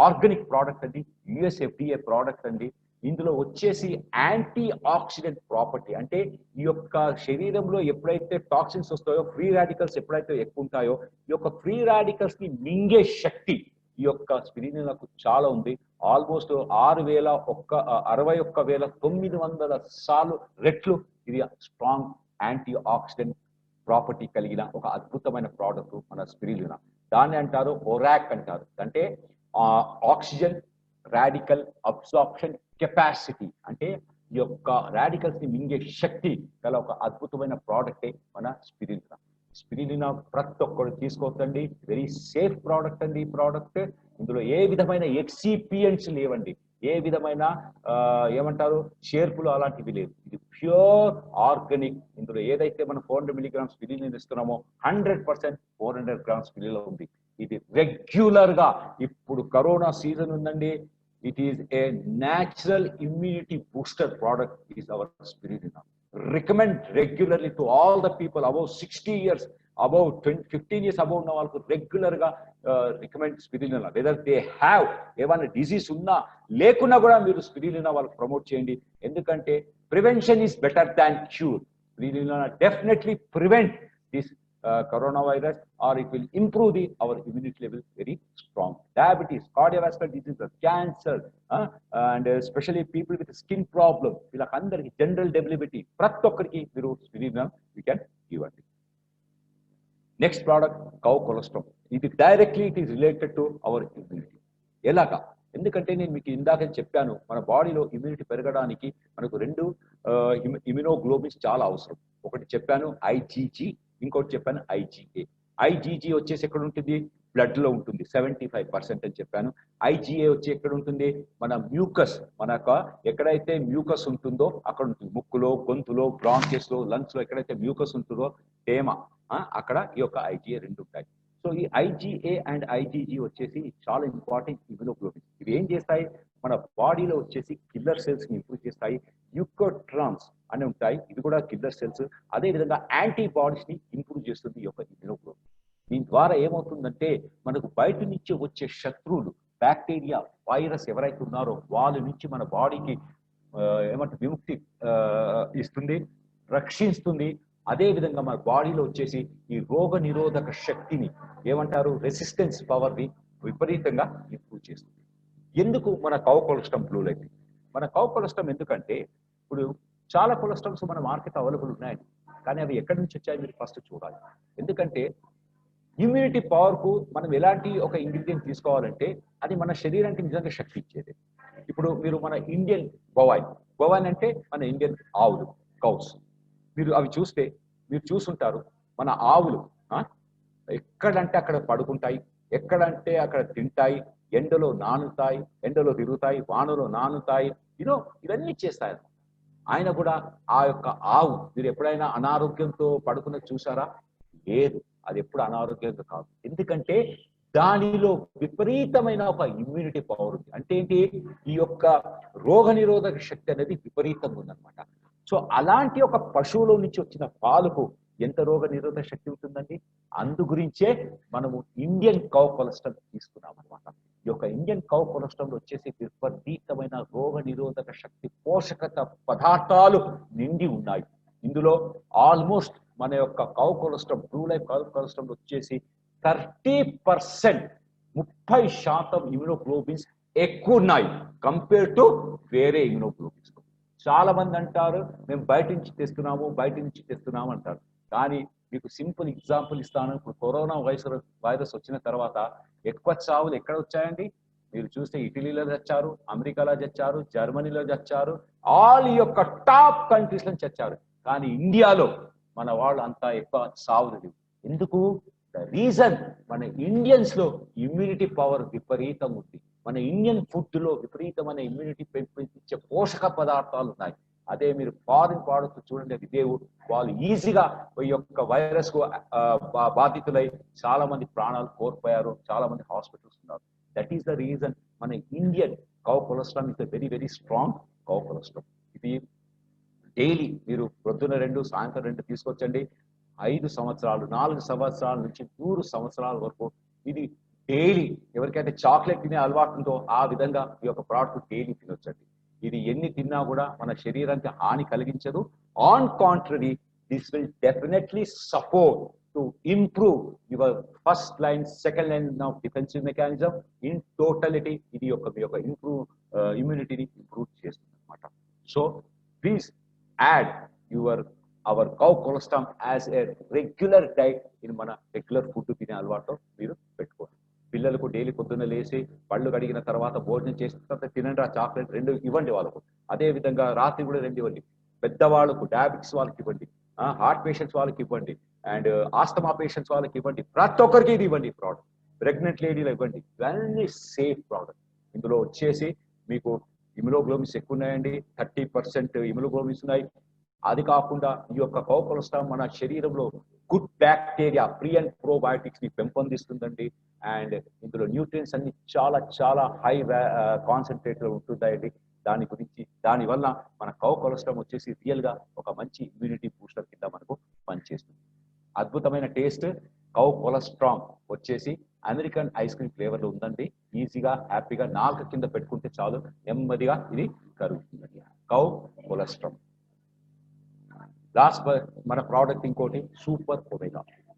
organic product అండి, USFDA ప్రోడక్ట్ అండి. ఇందులో వచ్చేసి యాంటీ ఆక్సిడెంట్ ప్రాపర్టీ, అంటే ఈ యొక్క శరీరంలో ఎప్పుడైతే టాక్సిన్స్ వస్తాయో, ఫ్రీ రాడికల్స్ ఎప్పుడైతే ఎక్కువ ఉంటాయో, ఈ యొక్క ఫ్రీ రాడికల్స్ ని మింగే శక్తి ఈ యొక్క స్పిరులినాకు చాలా ఉంది. ఆల్మోస్ట్ 61,900 సార్లు రెట్లు ఇది స్ట్రాంగ్ యాంటీ ఆక్సిడెంట్ ప్రాపర్టీ కలిగిన ఒక అద్భుతమైన ప్రోడక్ట్ మన స్పిరులినా. దాన్ని అంటారు ORAC అంటారు. అంటే ఆక్సిజన్ రాడికల్ అబ్సార్ప్షన్ కెపాసిటీ, అంటే ఈ యొక్క రాడికల్స్ ని మింగే శక్తి గల ఒక అద్భుతమైన ప్రోడక్టే మన స్పిరులినా. స్పిరులినా ప్రతి ఒక్కరు తీసుకోవద్దండి, వెరీ సేఫ్ ప్రోడక్ట్ అండి ఈ ప్రోడక్ట్. ఇందులో ఏ విధమైన ఎక్సిపియెంట్స్ లేవండి, ఏ విధమైన ఏమంటారు షేర్పులు అలాంటివి లేదు. ఇది ప్యూర్ ఆర్గానిక్. ఇందులో ఏదైతే మనం 400 mg స్పిరులినా ఇస్తున్నామో 100% 400 grams స్పిరులినా ఉంది. ఇది రెగ్యులర్ గా, ఇప్పుడు కరోనా సీజన్ ఉందండి, it is a natural immunity booster product is our spirulina. Recommend regularly to all the people above 60 years, above 15 years above ఉన్న వాళ్ళకు రెగ్యులర్ గా recommend spirulina. Whether they have ఏమైనా disease ఉన్నా లేకున్నా కూడా మీరు స్పిరులినా వాళ్ళకి ప్రమోట్ చేయండి. ఎందుకంటే prevention is better than cure. Spirulina definitely prevent this coronavirus, or it will improve our immunity level very strong. Diabetes, cardiovascular diseases, cancer, and especially people with skin problem, వీళ్ళకందరికి general debility ప్రతి ఒక్కరికి మీరు spirulina we can give it. Next product cow cholesterol. ఇది directly it is related to our immunity. ఎలాగా? ఎందుకంటే నేను మీకు ఇందాక చెప్పాను, మన బాడీలో ఇమ్యూనిటీ పెరగడానికి మనకు 2 ఇమ్యునోగ్లోబిన్స్ చాలా అవసరం. ఒకటి చెప్పాను IgG, ఇంకోటి చెప్పాను IgA. IgG వచ్చేసి ఎక్కడ ఉంటుంది? బ్లడ్ లో ఉంటుంది, 75% అని చెప్పాను. IgA వచ్చి ఎక్కడ ఉంటుంది? మన మ్యూకస్, ఎక్కడైతే మ్యూకస్ ఉంటుందో అక్కడ ఉంటుంది. ముక్కులో, గొంతులో, బ్రాంకెస్ లో, లంగ్స్ లో ఎక్కడైతే మ్యూకస్ ఉంటుందో తేమ, అక్కడ ఈ యొక్క IgA 2 ఉంటాయి. సో ఈ IgA అండ్ IgG వచ్చేసి చాలా ఇంపార్టెంట్ ఇమ్యునోగ్లోబిన్స్. ఇవి ఏం చేస్తాయి? మన బాడీలో వచ్చేసి కిల్లర్ సెల్స్ ని ఇంప్రూవ్ చేస్తాయి. యూకోట్రాన్స్ అని ఉంటాయి, ఇవి కూడా కిల్లర్ సెల్స్. అదే విధంగా యాంటీబాడీస్ ని ఇంప్రూవ్ చేస్తుంది ఈ యొక్క ఇమ్యునోగ్లోబిన్. దీని ద్వారా ఏమవుతుందంటే మనకు బయట నుంచి వచ్చే శత్రువులు, బ్యాక్టీరియా, వైరస్ ఎవరైతే ఉన్నారో వాళ్ళ నుంచి మన బాడీకి ఏమంటే విముక్తి ఇస్తుంది, రక్షిస్తుంది. అదే విధంగా మన బాడీలో వచ్చేసి ఈ రోగ నిరోధక శక్తిని ఏమంటారు రెసిస్టెన్స్ పవర్ ని విపరీతంగా ఇంప్రూవ్ చేస్తుంది. ఎందుకు మన కౌ కొలెస్ట్రాల్ బ్లూ లైట్? మన కౌ కొలెస్ట్రాల్ ఎందుకంటే ఇప్పుడు చాలా కొలెస్ట్రాల్స్ మన మార్కెట్ అవైలబుల్ ఉన్నాయండి. కానీ అవి ఎక్కడి నుంచి వచ్చాయి మీరు ఫస్ట్ చూడాలి. ఎందుకంటే ఇమ్యూనిటీ పవర్కు మనం ఎలాంటి ఒక ఇంగ్రీడియంట్ తీసుకోవాలంటే అది మన శరీరానికి నిజంగా శక్తి ఇచ్చేది. ఇప్పుడు మీరు మన ఇండియన్ బొవైన్ అంటే మన ఇండియన్ ఆవులు, కౌస్. మీరు అవి చూస్తే మీరు చూసుంటారు, మన ఆవులు ఎక్కడంటే అక్కడ పడుకుంటాయి, ఎక్కడంటే అక్కడ తింటాయి, ఎండలో నానుతాయి, ఎండలో తిరుగుతాయి, వానలో నానుతాయి, ఇవన్నీ చేస్తాయి. ఆయన కూడా ఆ యొక్క ఆవు మీరు ఎప్పుడైనా అనారోగ్యంతో పడుకున్నది చూసారా? లేదు, అది ఎప్పుడు అనారోగ్యంగా కాదు. ఎందుకంటే దానిలో విపరీతమైన ఒక ఇమ్యూనిటీ పవర్ ఉంది. అంటే ఏంటి? ఈ యొక్క రోగ నిరోధక శక్తి అనేది విపరీతంగా ఉందన్నమాట. సో అలాంటి ఒక పశువులో నుంచి వచ్చిన పాలకు ఎంత రోగ నిరోధక శక్తి ఉంటుందండి. అందు గురించే మనము ఇండియన్ కౌ కొలెస్ట్రాల్ తీసుకున్నాం అనమాట. ఈ యొక్క ఇండియన్ కౌ కొలెస్ట్రాల్ వచ్చేసి విపరీతమైన రోగ నిరోధక శక్తి పోషక పదార్థాలు నిండి ఉన్నాయి. ఇందులో ఆల్మోస్ట్ మన యొక్క cow cholesterol, blue life cow cholesterol వచ్చేసి 30%, 30% ఇమ్యూనోగ్లోబిన్స్ ఎక్కువ ఉన్నాయి కంపేర్ టు వేరే ఇమ్యూనోగ్లోబిన్స్. చాలా మంది అంటారు మేము బయట నుంచి తెస్తున్నాము అంటారు. కానీ మీకు సింపుల్ ఎగ్జాంపుల్ ఇస్తాను. ఇప్పుడు కరోనా వైరస్ వచ్చిన తర్వాత ఎక్కువ చావులు ఎక్కడ వచ్చాయండి? మీరు చూస్తే ఇటలీలో చచ్చారు, అమెరికాలో చచ్చారు, జర్మనీలో చచ్చారు, ఆల్ యొక్క టాప్ కంట్రీస్ లో చచ్చారు. కానీ ఇండియాలో మన వాళ్ళు అంతా ఎక్కువ చావులు. ఎందుకు? ద రీజన్ మన ఇండియన్స్ లో ఇమ్యూనిటీ పవర్ విపరీతంగా ఉంది. మన ఇండియన్ ఫుడ్ లో విపరీతమైన ఇమ్యూనిటీ పెంపొందించే పోషక పదార్థాలు ఉన్నాయి. అదే మీరు ఫారిన్ ప్రోడక్ట్స్ చూడండి, అది వాళ్ళు ఈజీగా ఈ యొక్క వైరస్ కు బాధితులై చాలా మంది ప్రాణాలు కోల్పోయారు, చాలా మంది హాస్పిటల్స్ ఉన్నారు. దట్ ఈస్ ద రీజన్ మన Indian cow cholesterol is very very strong cow cholesterol. ఇది డైలీ మీరు ప్రొద్దున 2 సాయంత్రం 2 తీసుకొచ్చండి. 5 సంవత్సరాలు, 4 సంవత్సరాల నుంచి 100 సంవత్సరాల వరకు ఇది డైలీ. ఎవరికైతే చాక్లెట్ తినే అలవాటు ఉందో ఆ విధంగా ఈ యొక్క ప్రోడక్ట్ డైలీ తినొచ్చండి. ఇది ఎన్ని తిన్నా కూడా మన శరీరానికి హాని కలిగించదు. On contrary, this will definitely support to improve your first line, second line of defensive mechanism in టోటలిటీ. ఇది మీ యొక్క ఇమ్యూనిటీని ఇంప్రూవ్ చేస్తుంది అనమాట. So please add our cow colostrum as a regular diet in మన రెగ్యులర్ ఫుడ్ తినే అలవాటు మీరు పెట్టుకోండి. పిల్లలకు డైలీ పొద్దున్న లేచి పళ్ళు కడిగిన తర్వాత భోజనం చేసిన తర్వాత తినండి ఆ చాక్లెట్ 2 ఇవ్వండి వాళ్ళకు. అదే విధంగా రాత్రి కూడా 2 ఇవ్వండి. పెద్దవాళ్ళకు, డయాబెటిక్స్ వాళ్ళకి ఇవ్వండి, హార్ట్ పేషెంట్స్ వాళ్ళకి ఇవ్వండి, అండ్ ఆస్తమా పేషెంట్స్ వాళ్ళకి ఇవ్వండి. ప్రతి ఒక్కరికి ఇది ఇవ్వండి. ప్రోడక్ట్ ప్రెగ్నెంట్ లేడీలు ఇవ్వండి. ఇవన్నీ సేఫ్ ప్రోడక్ట్. ఇందులో వచ్చేసి మీకు ఇమ్యునోగ్లోబిన్స్ ఎక్కువ ఉన్నాయండి. 30% ఇమ్యునోగ్లోబిన్స్ ఉన్నాయి. అది కాకుండా ఈ యొక్క కౌ కొలెస్ట్రాల్ మన శరీరంలో good bacteria, pre and probiotics ని పెంపొందిస్తుందండి. అండ్ ఇందులో న్యూట్రియన్స్ అన్ని చాలా చాలా హై కాన్సన్ట్రేట్ లో ఉంటుందండి. దానివల్ల మన కౌ కొలెస్ట్రాల్ వచ్చేసి రియల్ గా ఒక మంచి ఇమ్యూనిటీ బూస్టర్ కింద మనకు పనిచేస్తుంది. అద్భుతమైన టేస్ట్ కౌ కొలెస్ట్రాల్ వచ్చేసి అమెరికన్ ఐస్ క్రీమ్ ఫ్లేవర్ లో ఉందండి. ఈజీగా హ్యాపీగా నాలుక కింద పెట్టుకుంటే చాలు, నెమ్మదిగా ఇది కరుగుతుందండి కౌ కొలెస్ట్రాల్. లాస్ట్ మన ప్రోడక్ట్ ఇంకోటి super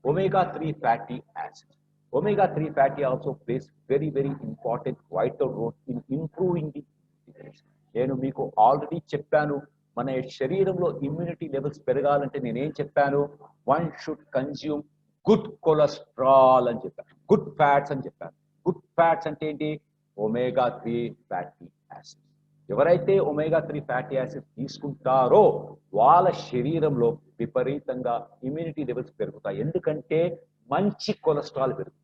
omega 3 fatty acid. Omega 3 fatty also plays very very important vital role in improving the. నేను మీకు ఆల్రెడీ చెప్పాను, మన శరీరంలో ఇమ్యూనిటీ లెవెల్స్ పెరగాలంటే నేనేం చెప్పాను? One should consume good cholesterol అని చెప్పాను, గుడ్ ఫ్యాట్స్ అని చెప్పాను. గుడ్ ఫ్యాట్స్ అంటే ఏంటి? Omega 3 fatty acid. ఎవరైతే ఒమేగా 3 ఫ్యాటీ యాసిడ్ తీసుకుంటారో వాళ్ళ శరీరంలో విపరీతంగా ఇమ్యూనిటీ లెవెల్స్ పెరుగుతాయి. ఎందుకంటే మంచి కొలెస్ట్రాల్ పెరుగుతుంది,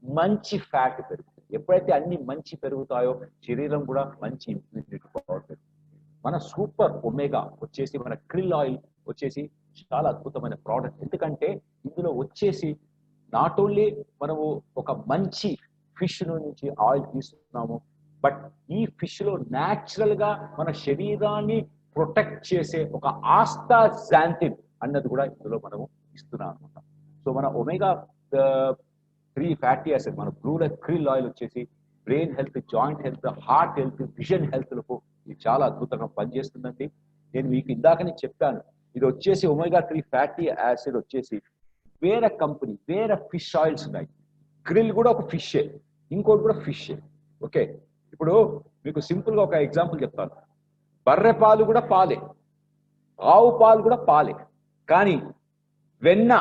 మంచి ఫ్యాట్ పెరుగుతుంది. ఎప్పుడైతే అన్ని మంచి పెరుగుతాయో శరీరం కూడా మంచి ఇమ్యూనిటీ పవర్ పెరుగుతుంది. మన సూపర్ ఒమేగా వచ్చేసి మన క్రిల్ ఆయిల్ వచ్చేసి చాలా అద్భుతమైన ప్రోడక్ట్. ఎందుకంటే ఇందులో వచ్చేసి నాట్ ఓన్లీ మనము ఒక మంచి ఫిష్ నుంచి ఆయిల్ తీసుకున్నాము, బట్ ఈ ఫిష్ లో న్యాచురల్ గా మన శరీరాన్ని ప్రొటెక్ట్ చేసే ఒక ఆస్తాజాంతిన్ అన్నది కూడా ఇందులో మనము ఇస్తున్నాం అనమాట. సో మన ఒమేగా 3 ఫ్యాటీ యాసిడ్, మన బ్లూ లైఫ్ క్రిల్ ఆయిల్ వచ్చేసి brain health, joint health, heart health, vision health లకు ఇది చాలా అద్భుతంగా పనిచేస్తుందండి. నేను మీకు ఇందాకనే చెప్పాను, ఇది వచ్చేసి ఒమేగా 3 ఫ్యాటీ యాసిడ్ వచ్చేసి వేరే కంపెనీ, వేరే ఫిష్ ఆయిల్స్ ఉన్నాయి. క్రిల్ కూడా ఒక ఫిషే, ఇంకోటి కూడా ఫిషే. ఓకే, ఇప్పుడు మీకు సింపుల్ గా ఒక ఎగ్జాంపుల్ చెప్తాను. బర్రె పాలు కూడా పాలే, ఆవు పాలు కూడా పాలే, కానీ వెన్న,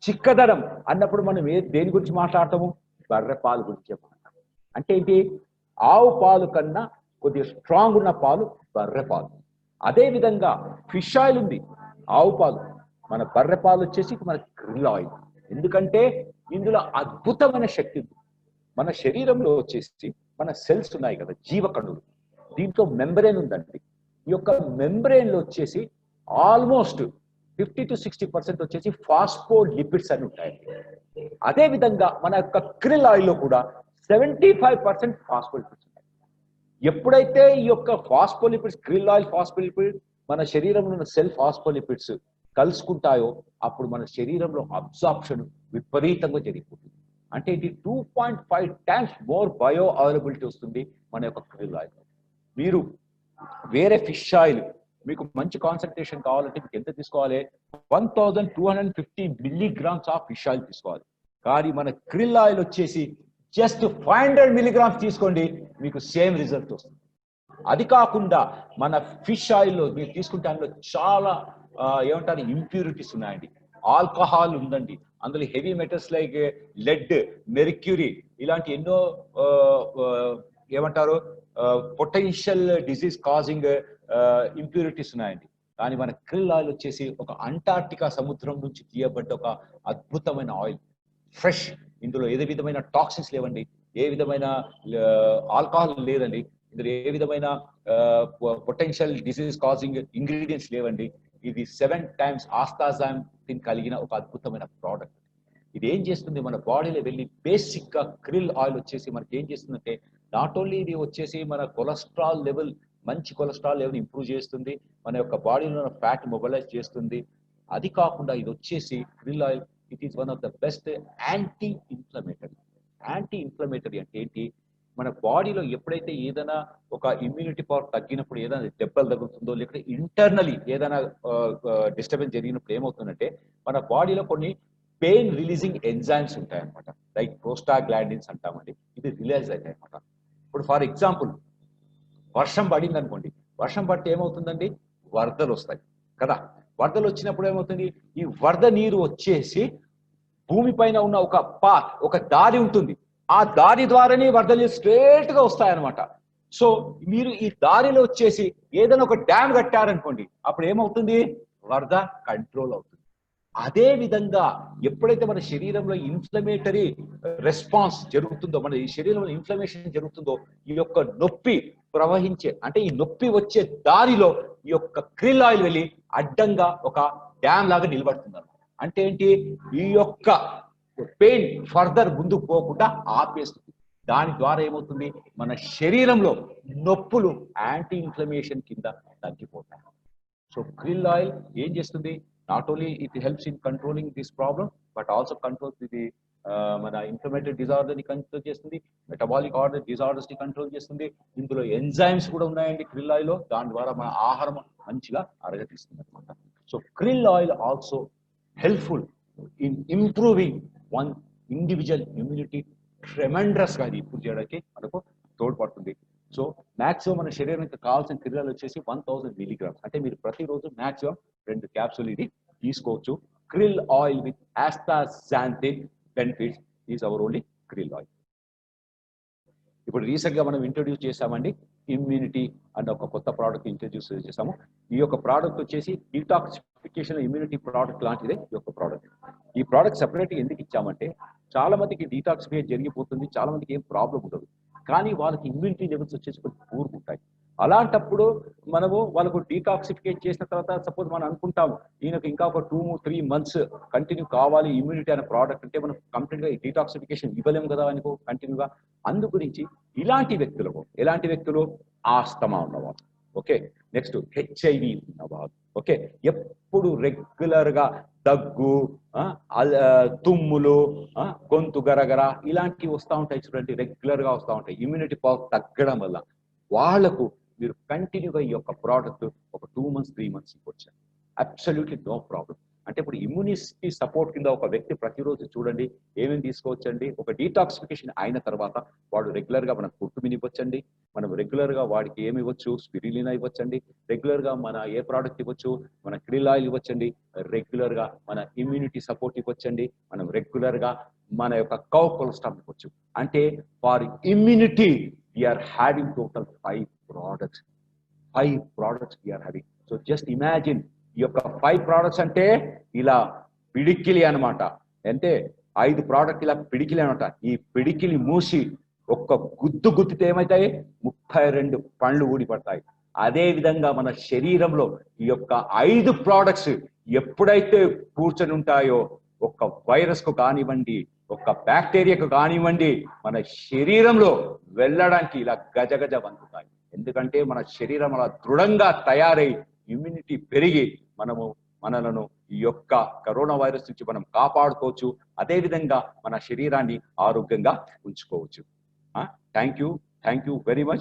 చిక్కదనం అన్నప్పుడు మనం దేని గురించి మాట్లాడతాము? బర్రె పాలు గురించి మాట్లాడతాం. అంటే ఏంటి? ఆవు పాలు కన్నా కొద్దిగా స్ట్రాంగ్ ఉన్న పాలు బర్రె పాలు. అదే విధంగా ఫిష్ ఆయిల్ ఉంది, ఆవు పాలు. మన బర్రె పాలు వచ్చేసి మన క్రిల్ ఆయిల్. ఎందుకంటే ఇందులో అద్భుతమైన శక్తి ఉంది. మన శరీరంలో వచ్చేసి మన సెల్స్ ఉన్నాయి కదా, జీవకణులు. దీంట్లో మెంబ్రెయిన్ ఉందండి. ఈ యొక్క మెంబ్రెయిన్ లో వచ్చేసి ఆల్మోస్ట్ 50 to 60% వచ్చేసి ఫాస్ఫోలిపిడ్స్ అని ఉంటాయి. అదే విధంగా మన యొక్క క్రిల్ ఆయిల్ లో కూడా 75% ఫాస్ఫోలిపిడ్స్ ఉంటాయి. ఎప్పుడైతే ఈ యొక్క ఫాస్ఫోలిపిడ్స్, క్రిల్ ఆయిల్ ఫాస్ఫోలిపిడ్ మన శరీరంలో ఉన్న సెల్ ఫాస్ఫోలిపిడ్స్ కలుసుకుంటాయో అప్పుడు మన శరీరంలో అబ్సార్ప్షన్ విపరీతంగా జరిగిపోతుంది. అంటే ఇది 2.5 times మోర్ బయో అవైలబిలిటీ వస్తుంది మన యొక్క క్రిల్ ఆయిల్. మీరు వేరే ఫిష్ ఆయిల్ మీకు మంచి కాన్సన్ట్రేషన్ కావాలంటే మీకు ఎంత తీసుకోవాలి? 1250 milligrams ఆఫ్ ఫిష్ ఆయిల్ తీసుకోవాలి. కానీ మన క్రిల్ ఆయిల్ వచ్చేసి జస్ట్ 500 milligrams తీసుకోండి, మీకు సేమ్ రిజల్ట్ వస్తుంది. అది కాకుండా మన ఫిష్ ఆయిల్లో మీరు తీసుకుంటే అందులో చాలా ఏమంటారు ఇంప్యూరిటీస్ ఉన్నాయండి. ఆల్కహాల్ ఉందండి, అందులో heavy metals like lead, mercury ఇలాంటి ఎన్నో ఏమంటారు పొటెన్షియల్ డిజీజ్ కాజింగ్ ఇంప్యూరిటీస్ ఉన్నాయండి. కానీ మన క్రిల్ ఆయిల్ వచ్చేసి ఒక అంటార్క్టికా సముద్రం నుంచి తీయబడ్డ ఒక అద్భుతమైన ఆయిల్, ఫ్రెష్. ఇందులో ఏ విధమైన టాక్సిన్స్ లేవండి, ఏ విధమైన ఆల్కహాల్ లేదండి, ఇందులో ఏ విధమైన పొటెన్షియల్ డిసీజ్ కాజింగ్ ఇంగ్రీడియంట్స్ లేవండి. ఇది 7 times ఆస్తాజాంతిన్ కలిగిన ఒక అద్భుతమైన ప్రోడక్ట్. ఇది ఏం చేస్తుంది? మన బాడీలో వెళ్ళి బేసిక్ గా క్రిల్ ఆయిల్ వచ్చేసి మనకి ఏం చేస్తుందంటే, నాట్ ఓన్లీ ఇది వచ్చేసి మన కొలెస్ట్రాల్ లెవెల్, మంచి కొలెస్ట్రాల్ లెవెల్ ఇంప్రూవ్ చేస్తుంది, మన యొక్క బాడీలో ఉన్న ఫ్యాట్ మొబిలైజ్ చేస్తుంది. అది కాకుండా ఇది వచ్చేసి krill oil, it is one of the best anti inflammatory. Anti inflammatory అంటే ఏంటి? మన బాడీలో ఎప్పుడైతే ఏదైనా ఒక ఇమ్యూనిటీ పవర్ తగ్గినప్పుడు, ఏదైనా దెబ్బలు తగ్గుతుందో, లేకపోతే ఇంటర్నలీ ఏదైనా డిస్టర్బెన్స్ జరిగినప్పుడు ఏమవుతుందంటే మన బాడీలో కొన్ని పెయిన్ రిలీజింగ్ ఎంజైమ్స్ ఉంటాయి అనమాట. లైక్ ప్రోస్టాగ్లాండిన్స్ అంటామండి, ఇది రిలీజ్ అవుతాయి అనమాట. ఇప్పుడు ఫర్ ఎగ్జాంపుల్ వర్షం పడింది అనుకోండి, వర్షం పడితే ఏమవుతుందండి? వరదలు వస్తాయి కదా. వరదలు వచ్చినప్పుడు ఏమవుతుంది? ఈ వరద నీరు వచ్చేసి భూమి పైన ఉన్న ఒక దారి ఉంటుంది, ఆ దారి ద్వారానే వరదలు స్ట్రేట్ గా వస్తాయన్నమాట. సో మీరు ఈ దారిలో వచ్చేసి ఏదైనా ఒక డ్యామ్ కట్టారనుకోండి, అప్పుడు ఏమవుతుంది? వరద కంట్రోల్ అవుతుంది. అదే విధంగా ఎప్పుడైతే మన శరీరంలో ఇన్ఫ్లమేటరీ రెస్పాన్స్ జరుగుతుందో, మన ఈ శరీరంలో ఇన్ఫ్లమేషన్ జరుగుతుందో, ఈ యొక్క నొప్పి ప్రవహించే, అంటే ఈ నొప్పి వచ్చే దారిలో ఈ యొక్క క్రిల్ ఆయిల్ వెళ్ళి అడ్డంగా ఒక డ్యామ్ లాగా నిలబడుతుంది. అంటే ఏంటి? ఈ యొక్క పెయిన్ ఫర్దర్ ముందుకు పోకుండా ఆపేస్తుంది. దాని ద్వారా ఏమవుతుంది? మన శరీరంలో నొప్పులు యాంటీ ఇన్ఫ్లమేషన్ కింద తగ్గిపోతాయి. సో క్రిల్ ఆయిల్ ఏం చేస్తుంది? Not only it helps in controlling this problem, but also controls ఇది మన ఇన్ఫ్లమేటరీ డిజార్డర్ ని కంట్రోల్ చేస్తుంది, మెటబాలిక్ ఆర్డర్ డిజార్డర్స్ ని కంట్రోల్ చేస్తుంది. ఇందులో ఎంజైమ్స్ కూడా ఉన్నాయండి క్రిల్ ఆయిల్ లో, దాని ద్వారా మన ఆహారం మంచిగా అరగతిస్తుంది అనమాట. So krill oil also helpful in improving one individual immunity tremendous గా ఇది ఇంప్రూవ్ చేయడానికి మనకు తోడ్పడుతుంది. సో మాక్సిమం మన శరీరానికి కావాల్సిన క్రియాలు వచ్చేసి 1000 milligrams. అంటే మీరు ప్రతిరోజు మాక్సిమం 2 క్యాప్సూల్ ఇది తీసుకోవచ్చు. Krill oil with astaxanthin benefits is our only krill oil. ఇప్పుడు రీసెంట్ గా మనం ఇంట్రొడ్యూస్ చేసామండి ఇమ్యూనిటీ అన్న ఒక కొత్త ప్రోడక్ట్ ఇంట్రొడ్యూస్ చేసాము. ఈ యొక్క ప్రోడక్ట్ వచ్చేసి డీటాక్సిఫికేషన్ ఇమ్యూనిటీ ప్రోడక్ట్ లాంటిదే ఈ యొక్క ప్రోడక్ట్. ఈ ప్రోడక్ట్ సెపరేట్ గా ఎందుకు ఇచ్చామంటే, చాలా మందికి డీటాక్సిఫికేట్ జరిగిపోతుంది, చాలా మందికి ఏం ప్రాబ్లం ఉండదు, కానీ వాళ్ళకి ఇమ్యూనిటీ లెవెల్స్ వచ్చేసి కొంచెం పూర్గా ఉంటాయి. అలాంటప్పుడు మనము వాళ్ళకు డీటాక్సిఫికేట్ చేసిన తర్వాత సపోజ్ మనం అనుకుంటాము ఈయనకు ఇంకా ఒక 2-3 months కంటిన్యూ కావాలి ఇమ్యూనిటీ అనే ప్రోడక్ట్ అంటే, మనం కంప్లీట్ గా డీటాక్సిఫికేషన్ ఇవ్వలేము కదా అనుకో కంటిన్యూగా. అందు గురించి ఇలాంటి వ్యక్తులకు, ఎలాంటి వ్యక్తులు? ఆస్తమా ఉన్నవాళ్ళు, ఓకే, నెక్స్ట్ హెచ్ఐవి ఉన్నవాళ్ళు, ఓకే, ఎప్పుడు రెగ్యులర్ గా దగ్గు, తుమ్ములు, గొంతు గరగర ఇలాంటివి వస్తూ ఉంటాయి చూడండి, రెగ్యులర్ గా వస్తూ ఉంటాయి ఇమ్యూనిటీ పవర్ తగ్గడం వల్ల. వాళ్లకు మీరు కంటిన్యూగా ఈ యొక్క ప్రోడక్ట్ ఒక 2 months 3 months ఇవ్వచ్చు, అబ్సల్యూట్లీ నో ప్రాబ్లం. అంటే ఇప్పుడు ఇమ్యూనిటీ సపోర్ట్ కింద ఒక వ్యక్తి ప్రతిరోజు చూడండి ఏమేమి తీసుకోవచ్చండి. ఒక డీటాక్సిఫికేషన్ అయిన తర్వాత వాడు రెగ్యులర్ గా మనం కుట్టుమిని ఇవ్వచ్చండి. మనం రెగ్యులర్ గా వాడికి ఏమి ఇవ్వచ్చు, స్పిరిలినా ఇవ్వచ్చండి. రెగ్యులర్ గా మన ఏ ప్రోడక్ట్ ఇవ్వచ్చు, మన క్రిల్ ఆయిల్ ఇవ్వచ్చండి. రెగ్యులర్ గా మన ఇమ్యూనిటీ సపోర్ట్ ఇవ్వచ్చండి. మనం రెగ్యులర్ గా మన యొక్క కౌ కొలెస్ట్రాల్ ఇవ్వచ్చు. అంటే for immunity we are having total 5 products. 5 products we are having. So just imagine ఈ యొక్క 5 products అంటే ఇలా పిడికిలి అనమాట. అంటే 5 ప్రోడక్ట్ ఇలా పిడికిలి అనమాట. ఈ పిడికిలి మూసి ఒక్క గుద్దు గుద్దితే ఏమవుతాయి, 32 పండ్లు ఊడిపడతాయి. అదే విధంగా మన శరీరంలో ఈ యొక్క 5 ప్రోడక్ట్స్ ఎప్పుడైతే కూర్చొని ఉంటాయో, ఒక వైరస్ కు కానివ్వండి, ఒక బ్యాక్టీరియాకు కానివ్వండి, మన శరీరంలో వెళ్ళడానికి ఇలా గజగజ వంతుతాయి. ఎందుకంటే మన శరీరం అలా దృఢంగా తయారై ఇమ్యూనిటీ పెరిగి మనలను ఈ యొక్క కరోనా వైరస్ నుంచి మనం కాపాడుకోవచ్చు. అదేవిధంగా మన శరీరాన్ని ఆరోగ్యంగా ఉంచుకోవచ్చు. Thank you very much.